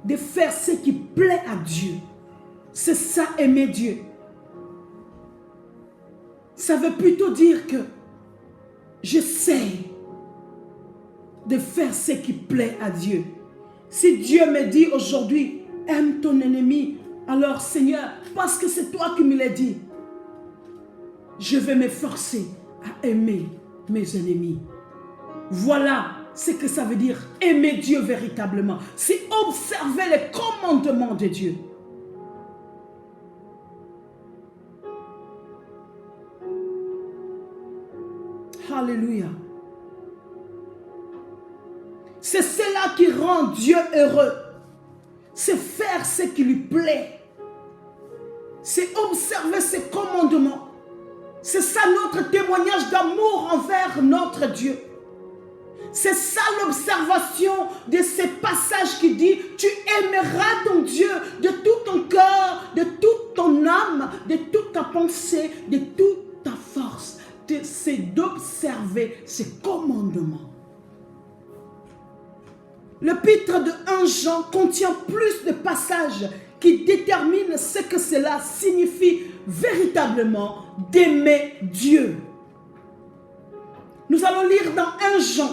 de faire ce qui plaît à Dieu. C'est ça, aimer Dieu. Ça veut plutôt dire que j'essaie de faire ce qui plaît à Dieu. Si Dieu me dit aujourd'hui, aime ton ennemi, alors Seigneur, parce que c'est toi qui me l'as dit, je vais m'efforcer à aimer mes ennemis. Voilà ce que ça veut dire aimer Dieu véritablement. C'est observer les commandements de Dieu. Alléluia. C'est cela qui rend Dieu heureux. C'est faire ce qui lui plaît. C'est observer ses commandements. C'est ça notre témoignage d'amour envers notre Dieu. C'est ça l'observation de ces passages qui dit tu aimeras ton Dieu de tout ton cœur, de toute ton âme, de toute ta pensée, de toute ta force. C'est d'observer ces commandements. L'épître de 1 Jean contient plus de passages qui déterminent ce que cela signifie véritablement d'aimer Dieu. Nous allons lire dans 1 Jean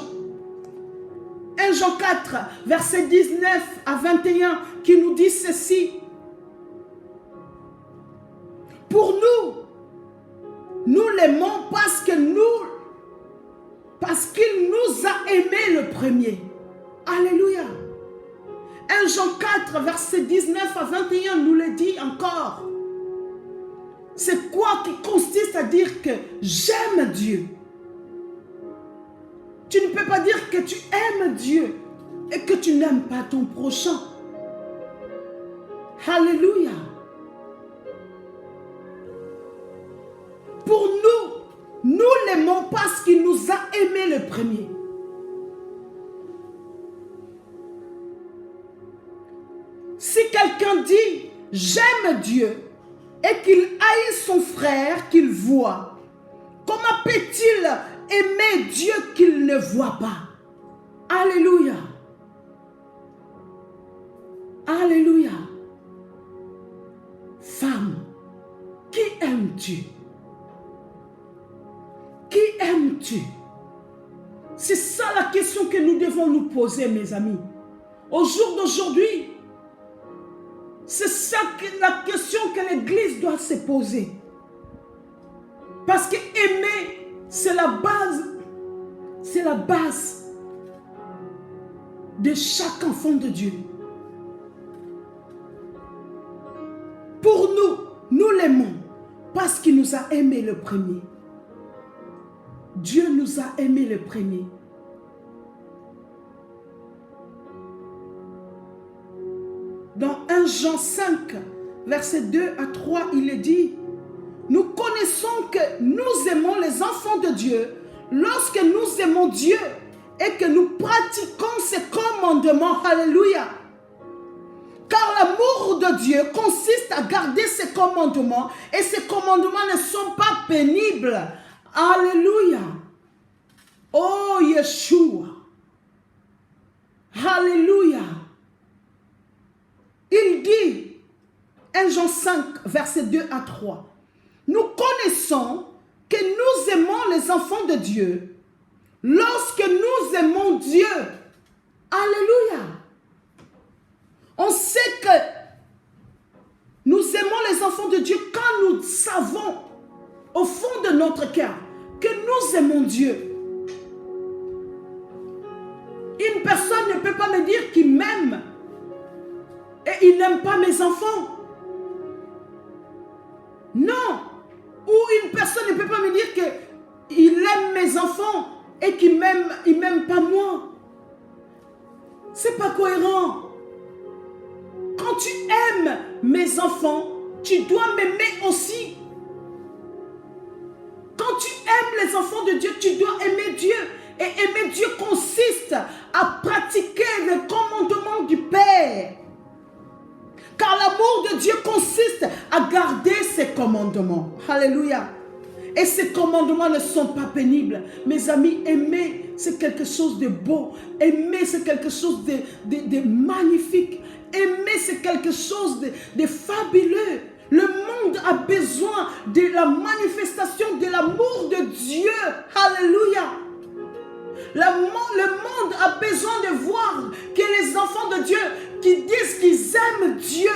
4, versets 19 à 21, qui nous dit ceci. Pour nous l'aimons parce qu'il nous a aimés le premier. Alléluia. 1 Jean 4, verset 19 à 21 nous le dit encore. C'est quoi qui consiste à dire que j'aime Dieu? Tu ne peux pas dire que tu aimes Dieu et que tu n'aimes pas ton prochain. Alléluia. Pour nous l'aimons parce qu'il nous a aimés le premier. Si quelqu'un dit « j'aime Dieu » et qu'il haït son frère qu'il voit, comment peut-il aimer Dieu qu'il ne voit pas? Alléluia. Alléluia. Femme, qui aimes-tu? Qui aimes-tu? C'est ça la question que nous devons nous poser, mes amis. Au jour d'aujourd'hui, c'est ça la question que l'Église doit se poser. Parce que aimer, c'est la base de chaque enfant de Dieu. Pour nous l'aimons parce qu'il nous a aimés le premier. Dieu nous a aimés le premier. Dans 1 Jean 5, verset 2 à 3, il est dit, nous connaissons que nous aimons les enfants de Dieu lorsque nous aimons Dieu et que nous pratiquons ses commandements. Alléluia. Car l'amour de Dieu consiste à garder ses commandements et ses commandements ne sont pas pénibles. Alléluia. Oh Yeshua. Alléluia. Il dit, 1 Jean 5, verset 2 à 3, nous connaissons que nous aimons les enfants de Dieu lorsque nous aimons Dieu. Alléluia. On sait que nous aimons les enfants de Dieu quand nous savons au fond de notre cœur que nous aimons Dieu. Une personne ne peut pas me dire qu'il m'aime et il n'aime pas mes enfants. Non. Ou une personne ne peut pas me dire qu'il aime mes enfants et qu'il ne m'aime pas moi. C'est pas cohérent. Quand tu aimes mes enfants, tu dois m'aimer aussi. Quand tu aimes les enfants de Dieu, tu dois aimer Dieu. Et aimer Dieu consiste à pratiquer les commandements du Père. Car l'amour de Dieu consiste à garder ses commandements. Alléluia. Et ces commandements ne sont pas pénibles. Mes amis, aimer, c'est quelque chose de beau. Aimer, c'est quelque chose de magnifique. Aimer, c'est quelque chose de fabuleux. Le monde a besoin de la manifestation de l'amour de Dieu. Alléluia. Le monde a besoin de voir que les enfants de Dieu qui disent qu'ils aiment Dieu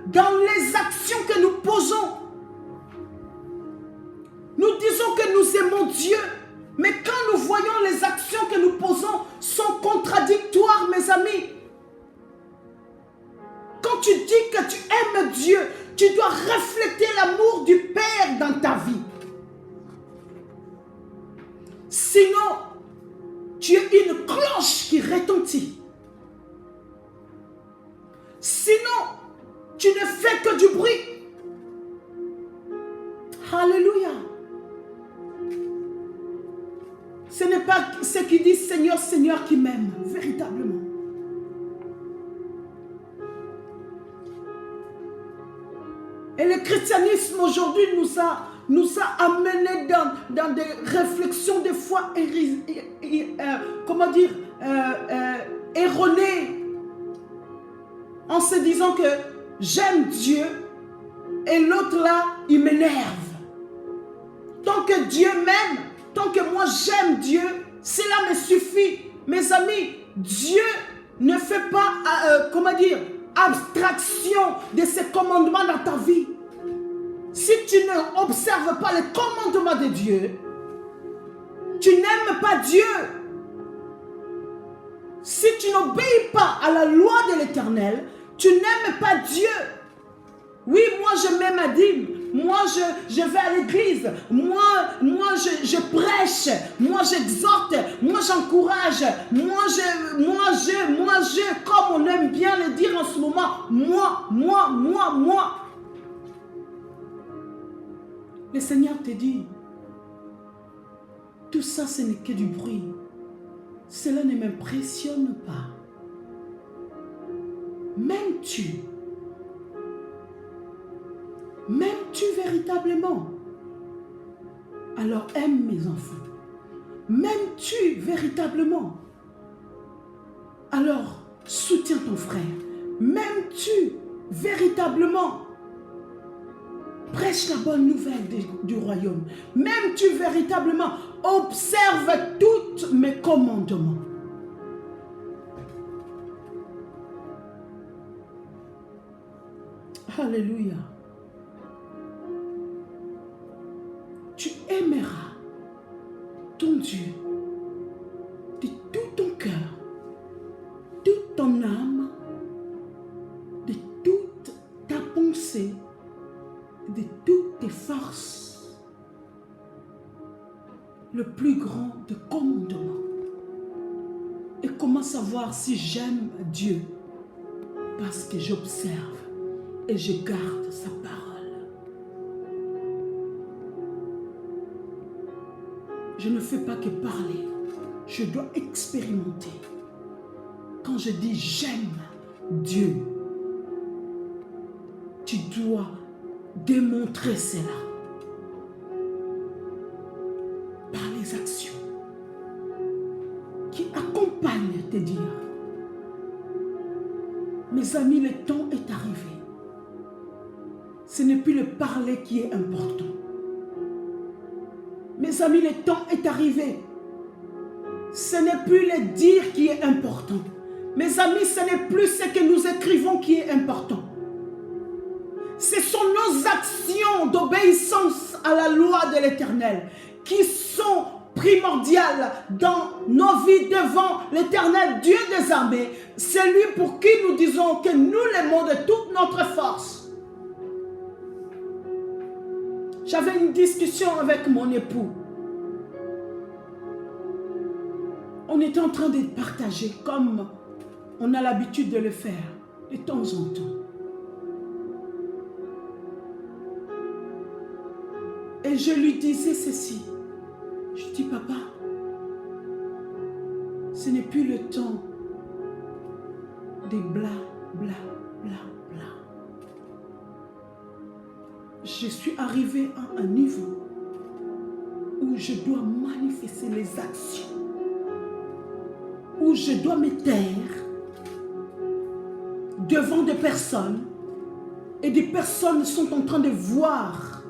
dans les actions que nous posons. Nous disons que nous aimons Dieu, mais quand nous voyons les actions que nous posons sont contradictoires, mes amis. Quand tu dis que tu aimes Dieu, tu dois refléter l'amour du Père dans ta vie. Sinon, tu es une cloche qui retentit. Sinon, tu ne fais que du bruit. Alléluia. Ce n'est pas ce qui dit Seigneur, Seigneur qui m'aime, véritablement. Et le christianisme aujourd'hui nous a amenés dans des réflexions des fois, erronée en se disant que j'aime Dieu et l'autre là, il m'énerve. Tant que Dieu m'aime, tant que moi j'aime Dieu, cela me suffit. Mes amis, Dieu ne fait pas, abstraction de ses commandements dans ta vie. Si tu ne observes pas les commandements de Dieu, tu n'aimes pas Dieu. Si tu n'obéis pas à la loi de l'Éternel, tu n'aimes pas Dieu. Oui, moi je mets ma dîme, moi je vais à l'église, moi je prêche, moi j'exhorte, moi j'encourage, moi je, comme on aime bien le dire en ce moment, moi. Le Seigneur te dit, tout ça ce n'est que du bruit, cela ne m'impressionne pas. M'aimes-tu véritablement? Alors aime mes enfants. M'aimes-tu véritablement? Alors soutiens ton frère. M'aimes-tu véritablement? Prêche la bonne nouvelle du royaume. M'aimes-tu véritablement? Observe tous mes commandements. Alléluia. Tu aimeras ton Dieu de tout ton cœur, toute ton âme, de toute ta pensée, de toutes tes forces. Le plus grand de commandements. Et comment savoir si j'aime Dieu? Parce que j'observe et je garde sa parole. Je ne fais pas que parler, je dois expérimenter. Quand je dis j'aime Dieu, tu dois démontrer cela par les actions qui accompagnent tes dires. Mes amis, le temps est arrivé. Ce n'est plus le parler qui est important. Mes amis, le temps est arrivé. Ce n'est plus le dire qui est important. Mes amis, ce n'est plus ce que nous écrivons qui est important. Ce sont nos actions d'obéissance à la loi de l'Éternel qui sont primordiales dans nos vies devant l'Éternel Dieu des armées. C'est lui pour qui nous disons que nous l'aimons de toute notre force. J'avais une discussion avec mon époux. On était en train de partager comme on a l'habitude de le faire de temps en temps. Et je lui disais ceci. Je dis, papa, ce n'est plus le temps des bla, bla, bla, bla. Je suis arrivée à un niveau où je dois manifester les actions, où je dois me taire devant des personnes et des personnes sont en train de voir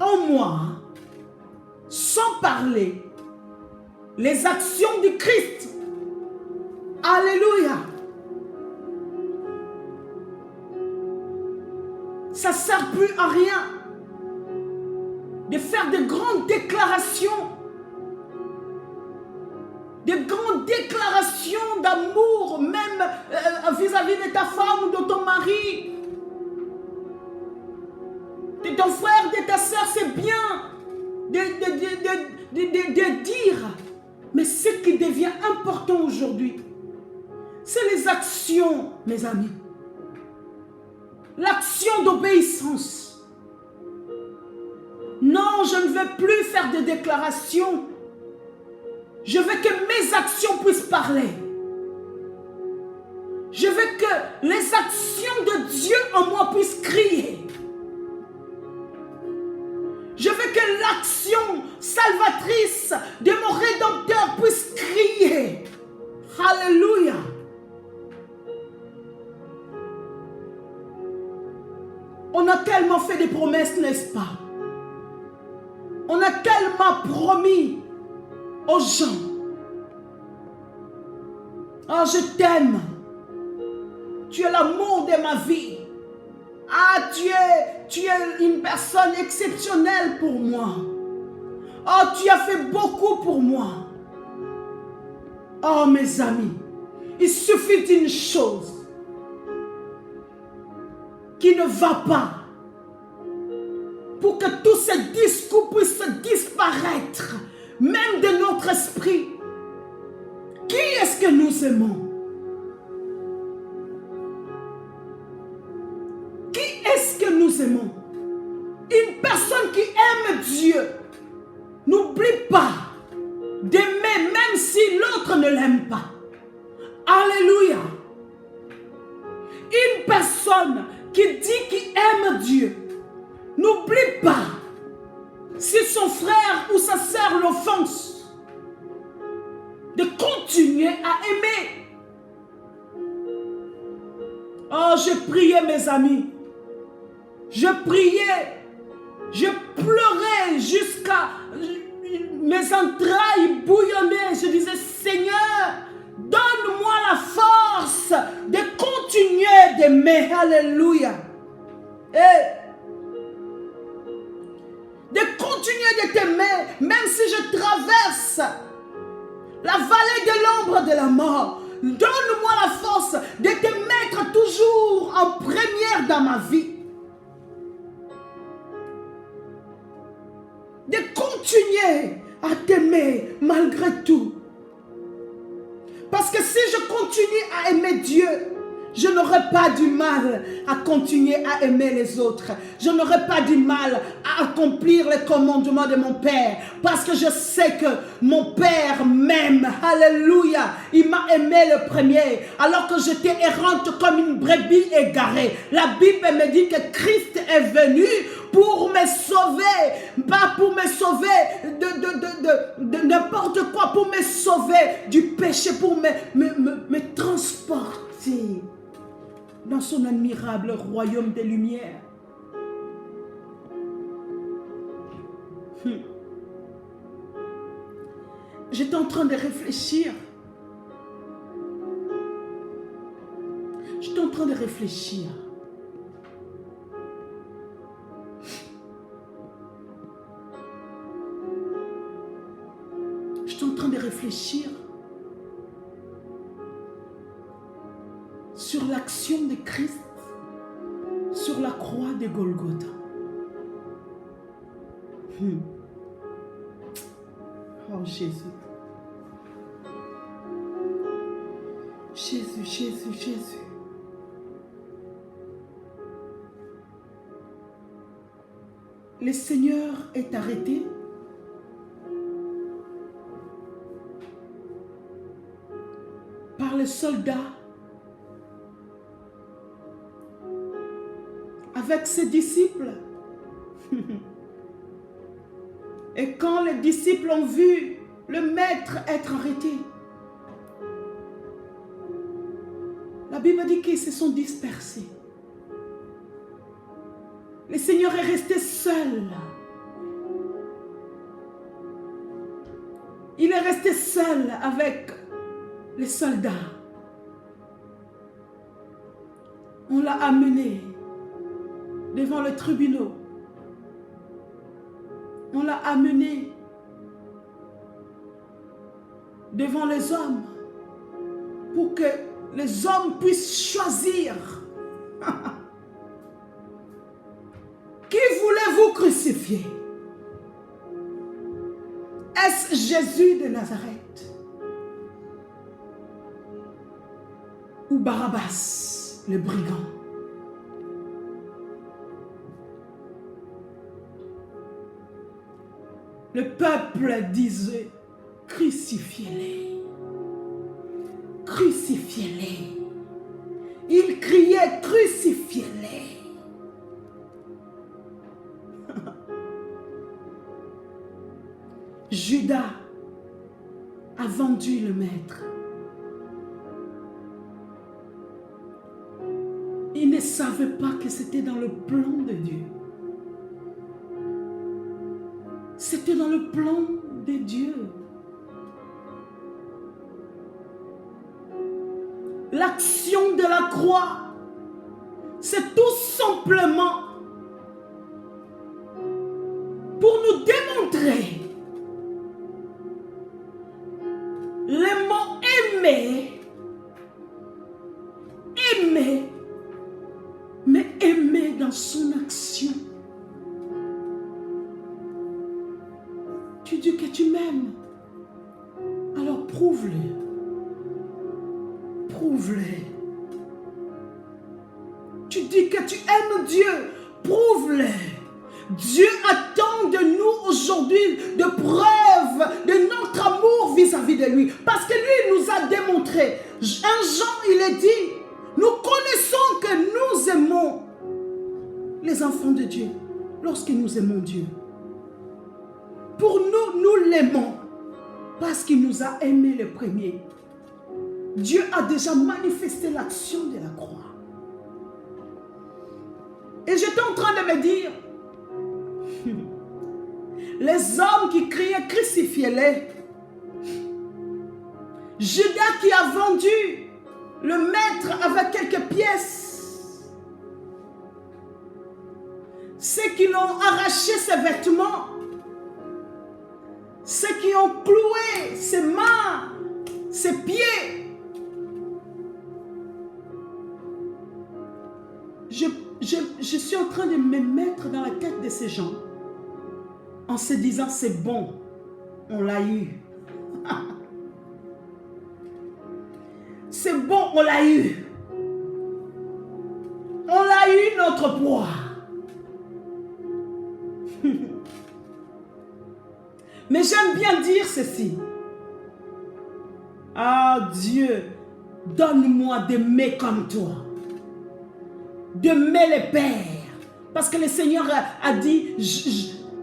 en moi, sans parler, les actions du Christ. Alléluia. Ça ne sert plus à rien de faire de grandes déclarations, d'amour, même vis-à-vis de ta femme ou de ton mari, de ton frère, de ta soeur. C'est bien de dire, mais ce qui devient important aujourd'hui, c'est les actions, mes amis. L'action d'obéissance. Non, je ne veux plus faire de déclarations. Je veux que mes actions puissent parler. Je veux que les actions de Dieu en moi puissent crier. Je veux que l'action salvatrice de mon Rédempteur puisse crier. Alléluia. tellement fait des promesses, n'est-ce pas? On a tellement promis aux gens. Oh, je t'aime. Tu es l'amour de ma vie. Ah, tu es une personne exceptionnelle pour moi. Oh, tu as fait beaucoup pour moi. Oh, mes amis, il suffit d'une chose qui ne va pas pour que tous ces discours puissent disparaître, même de notre esprit. Qui est-ce que nous aimons? Qui est-ce que nous aimons? Une personne qui aime Dieu n'oublie pas d'aimer même si l'autre ne l'aime pas. Alléluia. Une personne qui dit qu'il aime Dieu n'oublie pas si son frère ou sa sœur l'offense de continuer à aimer. Oh, je priais mes amis. Je priais. Je pleurais jusqu'à mes entrailles bouillonnaient. Je disais, Seigneur, donne-moi la force de continuer d'aimer. Alléluia. Et de continuer de t'aimer, même si je traverse la vallée de l'ombre de la mort. Donne-moi la force de te mettre toujours en première dans ma vie. De continuer à t'aimer malgré tout. Parce que si je continue à aimer Dieu, je n'aurai pas du mal à continuer à aimer les autres. Je n'aurai pas du mal à accomplir les commandements de mon Père. Parce que je sais que mon Père m'aime. Alléluia. Il m'a aimé le premier. Alors que j'étais errante comme une brebis égarée. La Bible me dit que Christ est venu pour me sauver. Pas pour me sauver de n'importe quoi. Pour me sauver du péché. Pour me transporter dans son admirable royaume des lumières. J'étais en train de réfléchir. J'étais en train de réfléchir. J'étais en train de réfléchir sur l'action de Christ sur la croix de Golgotha. Oh Jésus. Jésus, Jésus, Jésus. Le Seigneur est arrêté par les soldats avec ses disciples. Et quand les disciples ont vu le maître être arrêté, la Bible dit qu'ils se sont dispersés. Le Seigneur est resté seul. Il est resté seul avec les soldats. On l'a amené devant le tribunal. On l'a amené devant les hommes pour que les hommes puissent choisir. Qui voulez-vous crucifier? Est-ce Jésus de Nazareth? Ou Barabbas, le brigand? Le peuple disait, crucifiez-les. Crucifiez-les. Il criait, crucifiez-les. Judas a vendu le maître. Il ne savaient pas que c'était dans le plan de Dieu. C'était dans le plan de Dieu. L'action de la croix, c'est tout simplement pour nous démontrer les mots aimer, aimer, mais aimer dans son action. Tu dis que tu m'aimes, alors prouve-le. Prouve-le. Tu dis que tu aimes Dieu, prouve-le. Dieu attend de nous aujourd'hui de preuves de notre amour vis-à-vis de lui. Parce que lui nous a démontré. Un Jean, il est dit, nous connaissons que nous aimons les enfants de Dieu lorsque nous aimons Dieu. Pour nous, nous l'aimons parce qu'il nous a aimés le premier. Dieu a déjà manifesté l'action de la croix. Et j'étais en train de me dire, les hommes qui criaient crucifiez-les, Judas qui a vendu le maître avec quelques pièces, ceux qui l'ont arraché ses vêtements, ceux qui ont cloué ses mains, ses pieds. Je suis en train de me mettre dans la tête de ces gens en se disant c'est bon, on l'a eu. C'est bon, on l'a eu. On l'a eu notre poids. Mais j'aime bien dire ceci. Ah Dieu, donne-moi d'aimer comme toi. D'aimer les pères. Parce que le Seigneur a dit,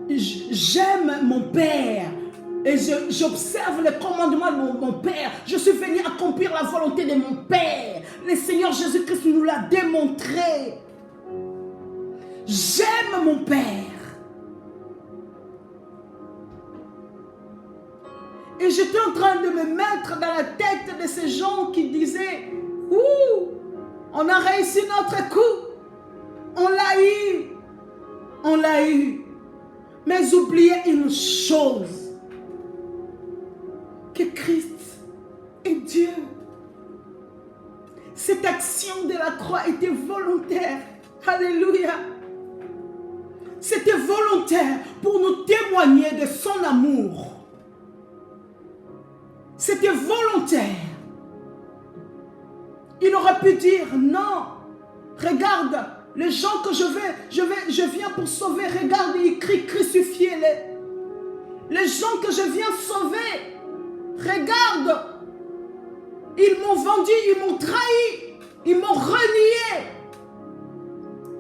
j'aime mon Père. Et j'observe les commandements de mon Père. Je suis venu accomplir la volonté de mon Père. Le Seigneur Jésus-Christ nous l'a démontré. J'aime mon Père. Et j'étais en train de me mettre dans la tête de ces gens qui disaient, ouh, on a réussi notre coup. On l'a eu. On l'a eu. Mais oubliez une chose. Que Christ est Dieu. Cette action de la croix était volontaire. Alléluia. C'était volontaire pour nous témoigner de son amour. C'était volontaire. Il aurait pu dire non. Regarde, les gens que je viens pour sauver, regarde, ils crient crucifiez-les. Les gens que je viens sauver, regarde, ils m'ont vendu, ils m'ont trahi, ils m'ont renié.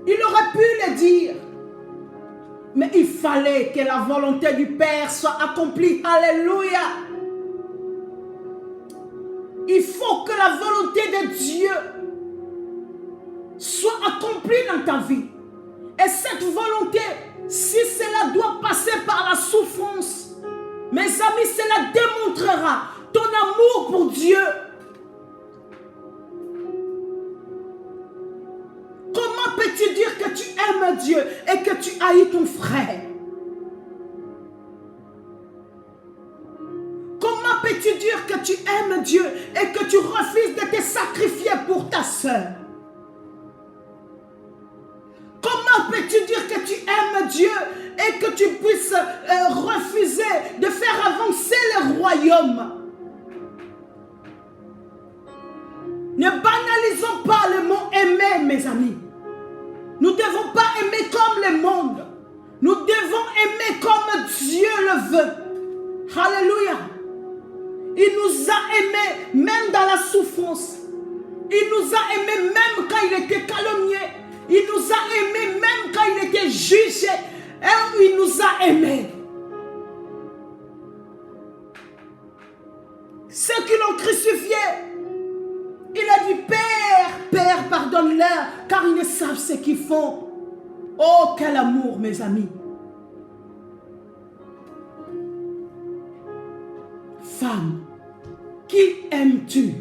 Il aurait pu le dire. Mais il fallait que la volonté du Père soit accomplie. Alléluia. Il faut que la volonté de Dieu soit accomplie dans ta vie. Et cette volonté, si cela doit passer par la souffrance, mes amis, cela démontrera ton amour pour Dieu. Comment peux-tu dire que tu aimes Dieu et que tu haïs ton frère? Comment peux-tu dire que tu aimes Dieu et que tu refuses de te sacrifier pour ta soeur? Comment peux-tu dire que tu aimes Dieu et que tu puisses refuser de faire avancer le royaume? Ne banalisons pas le mot aimer, mes amis. Nous ne devons pas aimer comme le monde. Nous devons aimer comme Dieu le veut. Alléluia. Il nous a aimés même dans la souffrance. Il nous a aimés même quand il était calomnié. Il nous a aimés même quand il était jugé. Et il nous a aimés. Ceux qui l'ont crucifié, il a dit, Père, Père, pardonne-leur. colère, car ils ne savent ce qu'ils font. Oh, quel amour, mes amis. Femme, qui aimes-tu?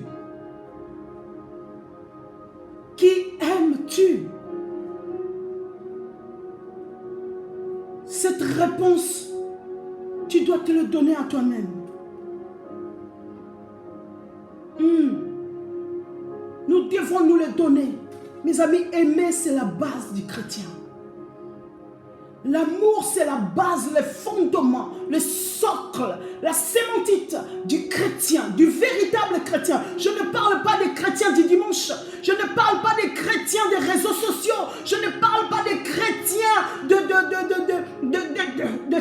Qui aimes-tu? Cette réponse, tu dois te le donner à toi-même. Nous devons nous le donner. Mes amis, aimer, c'est la base du chrétien. L'amour, c'est la base, le fondement, le socle, la sémantite du chrétien, du véritable chrétien. Je ne parle pas des chrétiens du dimanche. Je ne parle pas des chrétiens des réseaux sociaux. Je ne parle pas des chrétiens de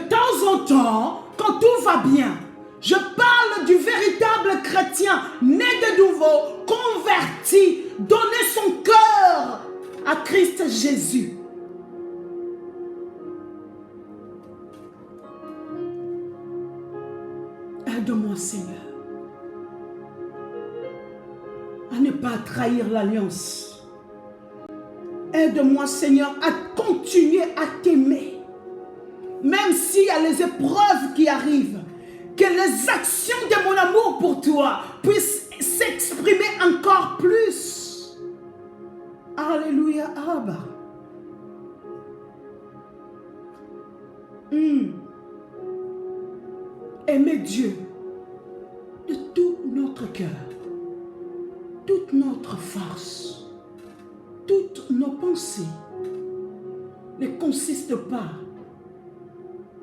temps en temps, quand tout va bien. Je parle du véritable chrétien, né de nouveau, converti, donner son cœur à Christ Jésus. Aide-moi, Seigneur, à ne pas trahir l'alliance. Aide-moi, Seigneur, à continuer à t'aimer. Même s'il y a les épreuves qui arrivent, que les actions de mon amour pour toi puissent s'exprimer encore plus. Alléluia, Abba. Aimer Dieu de tout notre cœur, toute notre force, toutes nos pensées ne consistent pas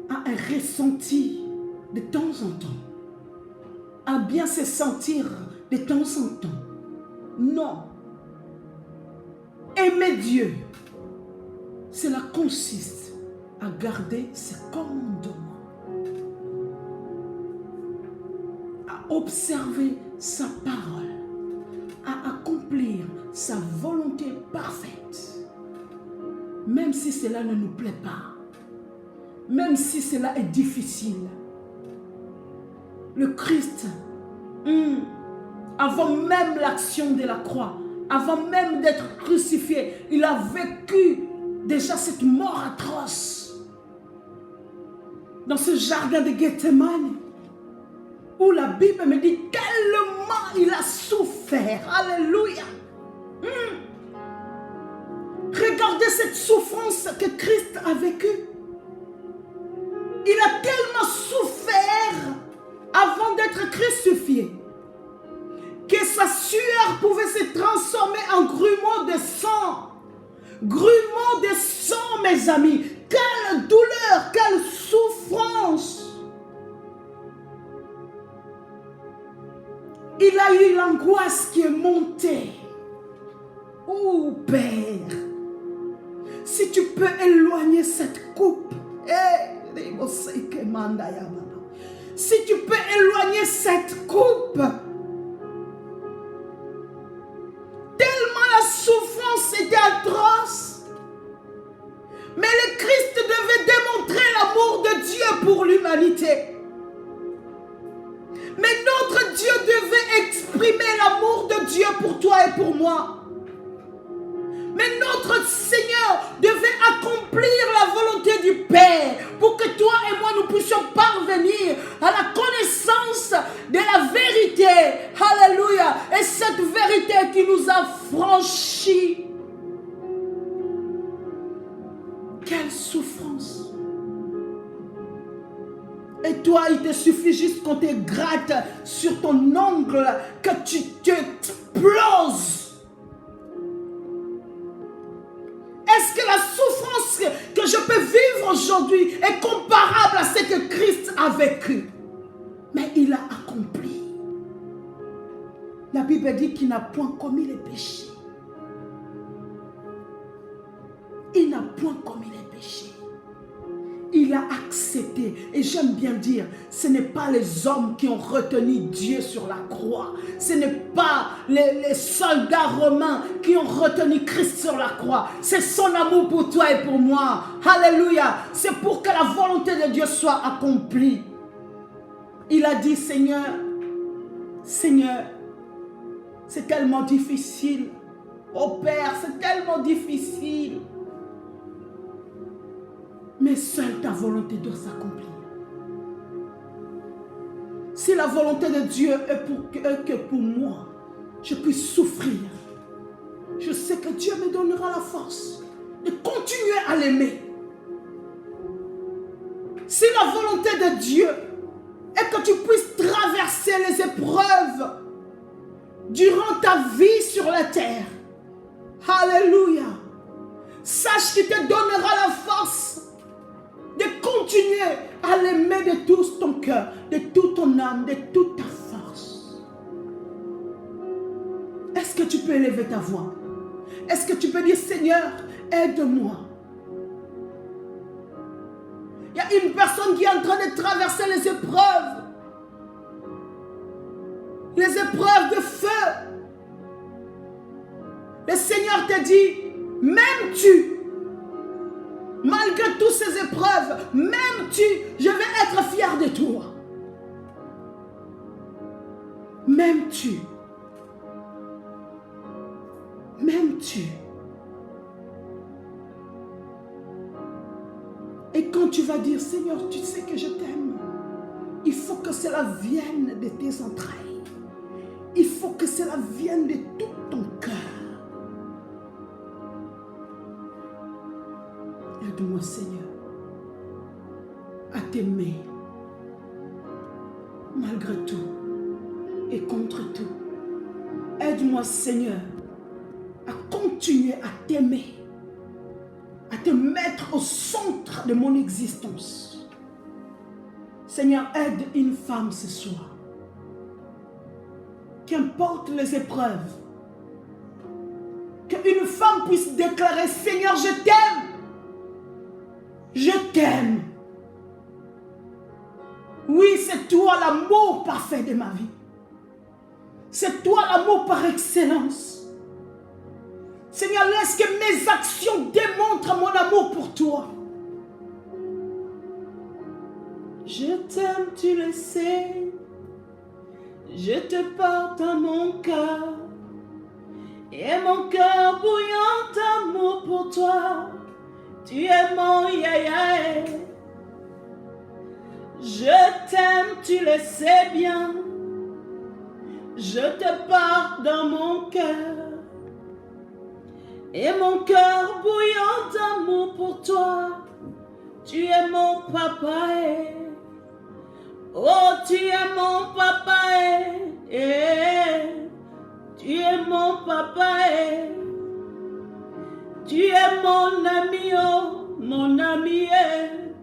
à un ressenti de temps en temps, à bien se sentir de temps en temps. Non. Aimer Dieu, cela consiste à garder ses commandements, à observer sa parole, à accomplir sa volonté parfaite, même si cela ne nous plaît pas, même si cela est difficile. Le Christ, avant même l'action de la croix, avant même d'être crucifié, il a vécu déjà cette mort atroce dans ce jardin de Gethsemane, où la Bible me dit tellement il a souffert. Alléluia. Regardez cette souffrance que Christ a vécue. Il a tellement souffert avant d'être crucifié que sa sueur pouvait se transformer en grumeaux de sang. Grumeaux de sang, mes amis. Quelle douleur, quelle souffrance. Il a eu l'angoisse qui est montée. Oh Père, si tu peux éloigner cette coupe, si tu peux éloigner cette coupe, tellement la souffrance était atroce, mais le Christ devait démontrer l'amour de Dieu pour l'humanité. Mais notre Dieu devait exprimer l'amour de Dieu pour toi et pour moi. Mais notre Seigneur devait accomplir la volonté du Père pour que toi et moi nous puissions parvenir à la connaissance de la vérité. Alléluia. Et cette vérité qui nous a franchis. Quelle souffrance. Et toi, il te suffit juste qu'on te gratte sur ton ongle que tu t'exploses. Est-ce que la souffrance que je peux vivre aujourd'hui est comparable à ce que Christ a vécu? Mais il a accompli. La Bible dit qu'il n'a point commis les péchés. Il n'a point commis les péchés. Il a accepté. Et j'aime bien dire, ce n'est pas les hommes qui ont retenu Dieu sur la croix. Ce n'est pas les soldats romains qui ont retenu Christ sur la croix. C'est son amour pour toi et pour moi. Alléluia. C'est pour que la volonté de Dieu soit accomplie. Il a dit, Seigneur, Seigneur, c'est tellement difficile. Oh Père, c'est tellement difficile. Mais seule ta volonté doit s'accomplir. Si la volonté de Dieu est que pour moi, je puisse souffrir, je sais que Dieu me donnera la force de continuer à l'aimer. Si la volonté de Dieu est que tu puisses traverser les épreuves durant ta vie sur la terre, alléluia, sache qu'il te donnera la force de continuer à l'aimer de tout ton cœur, de toute ton âme, de toute ta force. Est-ce que tu peux élever ta voix? Est-ce que tu peux dire, Seigneur, aide-moi? Il y a une personne qui est en train de traverser les épreuves de feu. Le Seigneur te dit, m'aimes-tu? Malgré toutes ces épreuves, m'aimes-tu? Je vais être fier de toi. M'aimes-tu? M'aimes-tu? Et quand tu vas dire, Seigneur, tu sais que je t'aime, il faut que cela vienne de tes entrailles. Il faut que cela vienne de tout ton cœur. Aide-moi, Seigneur, à t'aimer malgré tout et contre tout. Aide-moi, Seigneur, à continuer à t'aimer, à te mettre au centre de mon existence. Seigneur, aide une femme ce soir. Qu'importe les épreuves, qu'une femme puisse déclarer, Seigneur, je t'aime. Je t'aime. Oui, c'est toi l'amour parfait de ma vie. C'est toi l'amour par excellence. Seigneur, laisse que mes actions démontrent mon amour pour toi. Je t'aime, tu le sais. Je te porte dans mon cœur. Et mon cœur bouillant d'amour pour toi. Tu es mon yaya. Je t'aime, tu le sais bien. Je te porte dans mon cœur. Et mon cœur bouillant d'amour pour toi. Tu es mon papa. Oh, tu es mon papa. Tu es mon papa. Tu es mon ami, oh, mon ami.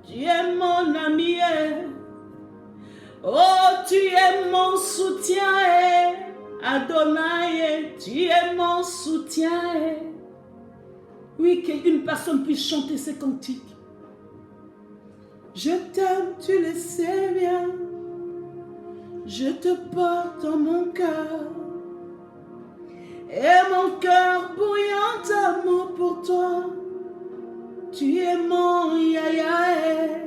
Tu es mon ami. Oh, tu es mon soutien. Adonai, tu es mon soutien. Oui, qu'une personne puisse chanter ces cantiques. Je t'aime, tu le sais bien. Je te porte dans mon cœur. Et mon cœur bouillant d'amour pour toi. Tu es mon yaya.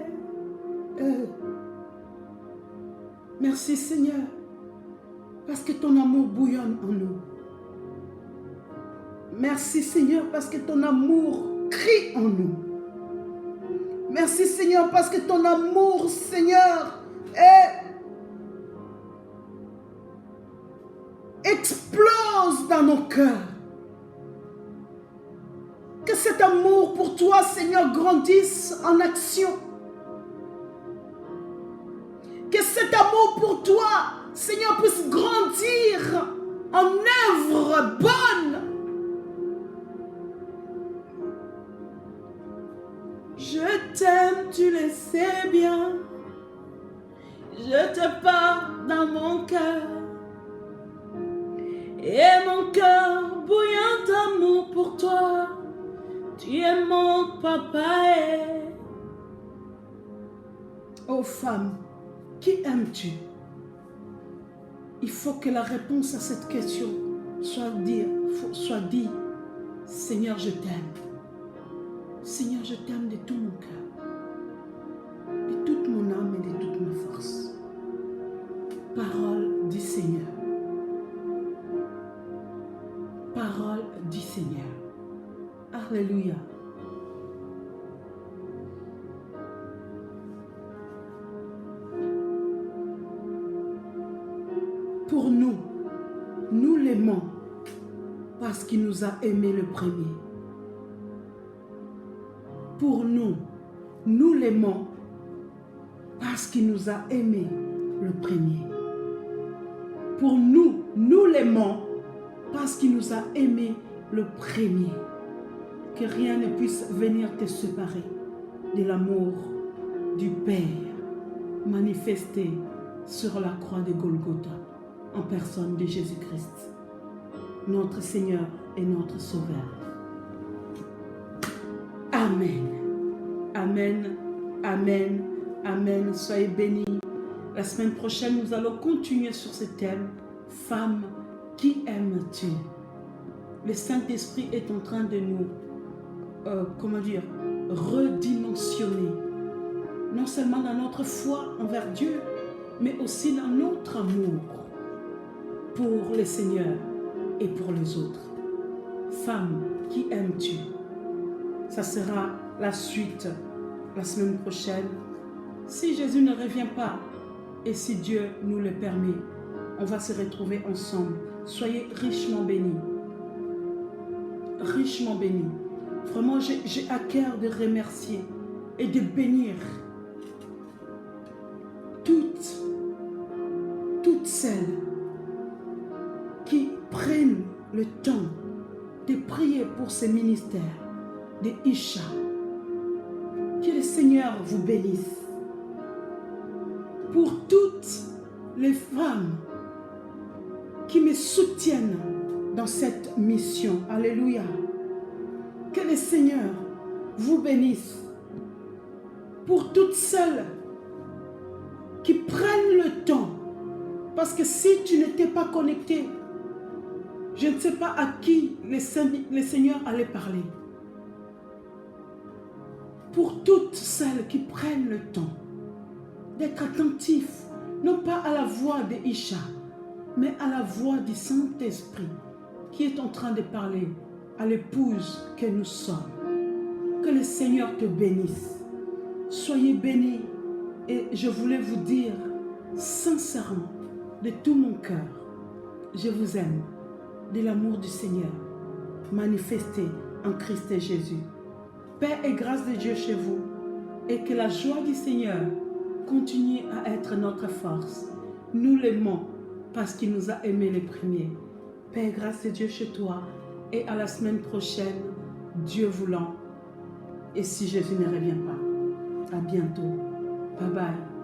Merci Seigneur. Parce que ton amour bouillonne en nous. Merci Seigneur parce que ton amour crie en nous. Merci Seigneur parce que ton amour Seigneur explose dans nos cœurs. Que cet amour pour toi Seigneur grandisse en action. Que cet amour pour toi Seigneur puisse grandir en œuvre bonne. Je t'aime, tu le sais bien. Je te porte dans mon cœur. Et mon cœur bouillant d'amour pour toi. Tu es mon papa. Oh femme, qui aimes-tu? Il faut que la réponse à cette question soit dit, Seigneur, je t'aime. Seigneur, je t'aime de tout mon cœur, de toute mon âme et de toute ma force. Parole du Seigneur. Parole du Seigneur. Alléluia. Pour nous, nous l'aimons parce qu'il nous a aimés le premier. Pour nous, nous l'aimons parce qu'il nous a aimés le premier. Pour nous, nous l'aimons parce qu'il nous a aimés le premier. Que rien ne puisse venir te séparer de l'amour du Père manifesté sur la croix de Golgotha en personne de Jésus-Christ, notre Seigneur et notre Sauveur. Amen. Amen. Amen. Amen. Soyez bénis. La semaine prochaine, nous allons continuer sur ce thème. Femme, qui aimes-tu? Le Saint-Esprit est en train de nous, redimensionner. Non seulement dans notre foi envers Dieu, mais aussi dans notre amour pour le Seigneur et pour les autres. Femme, qui aimes-tu? Ça sera la suite la semaine prochaine. Si Jésus ne revient pas et si Dieu nous le permet, on va se retrouver ensemble. Soyez richement bénis. Richement bénis. Vraiment, j'ai à cœur de remercier et de bénir toutes celles qui prennent le temps de prier pour ces ministères de Isha. Que le Seigneur vous bénisse. Pour toutes les femmes qui me soutiennent dans cette mission. Alléluia. Que le Seigneur vous bénisse. Pour toutes celles qui prennent le temps. Parce que si tu n'étais pas connecté, je ne sais pas à qui le Seigneur allait parler. Pour toutes celles qui prennent le temps d'être attentifs, non pas à la voix de Isha, mais à la voix du Saint-Esprit qui est en train de parler à l'épouse que nous sommes. Que le Seigneur te bénisse. Soyez bénis. Et je voulais vous dire sincèrement, de tout mon cœur, je vous aime, de l'amour du Seigneur, manifesté en Christ et Jésus. Paix et grâce de Dieu chez vous, et que la joie du Seigneur continue à être notre force. Nous l'aimons parce qu'il nous a aimés les premiers. Paix et grâce de Dieu chez toi, et à la semaine prochaine, Dieu voulant, et si Jésus ne revient pas. À bientôt. Bye bye.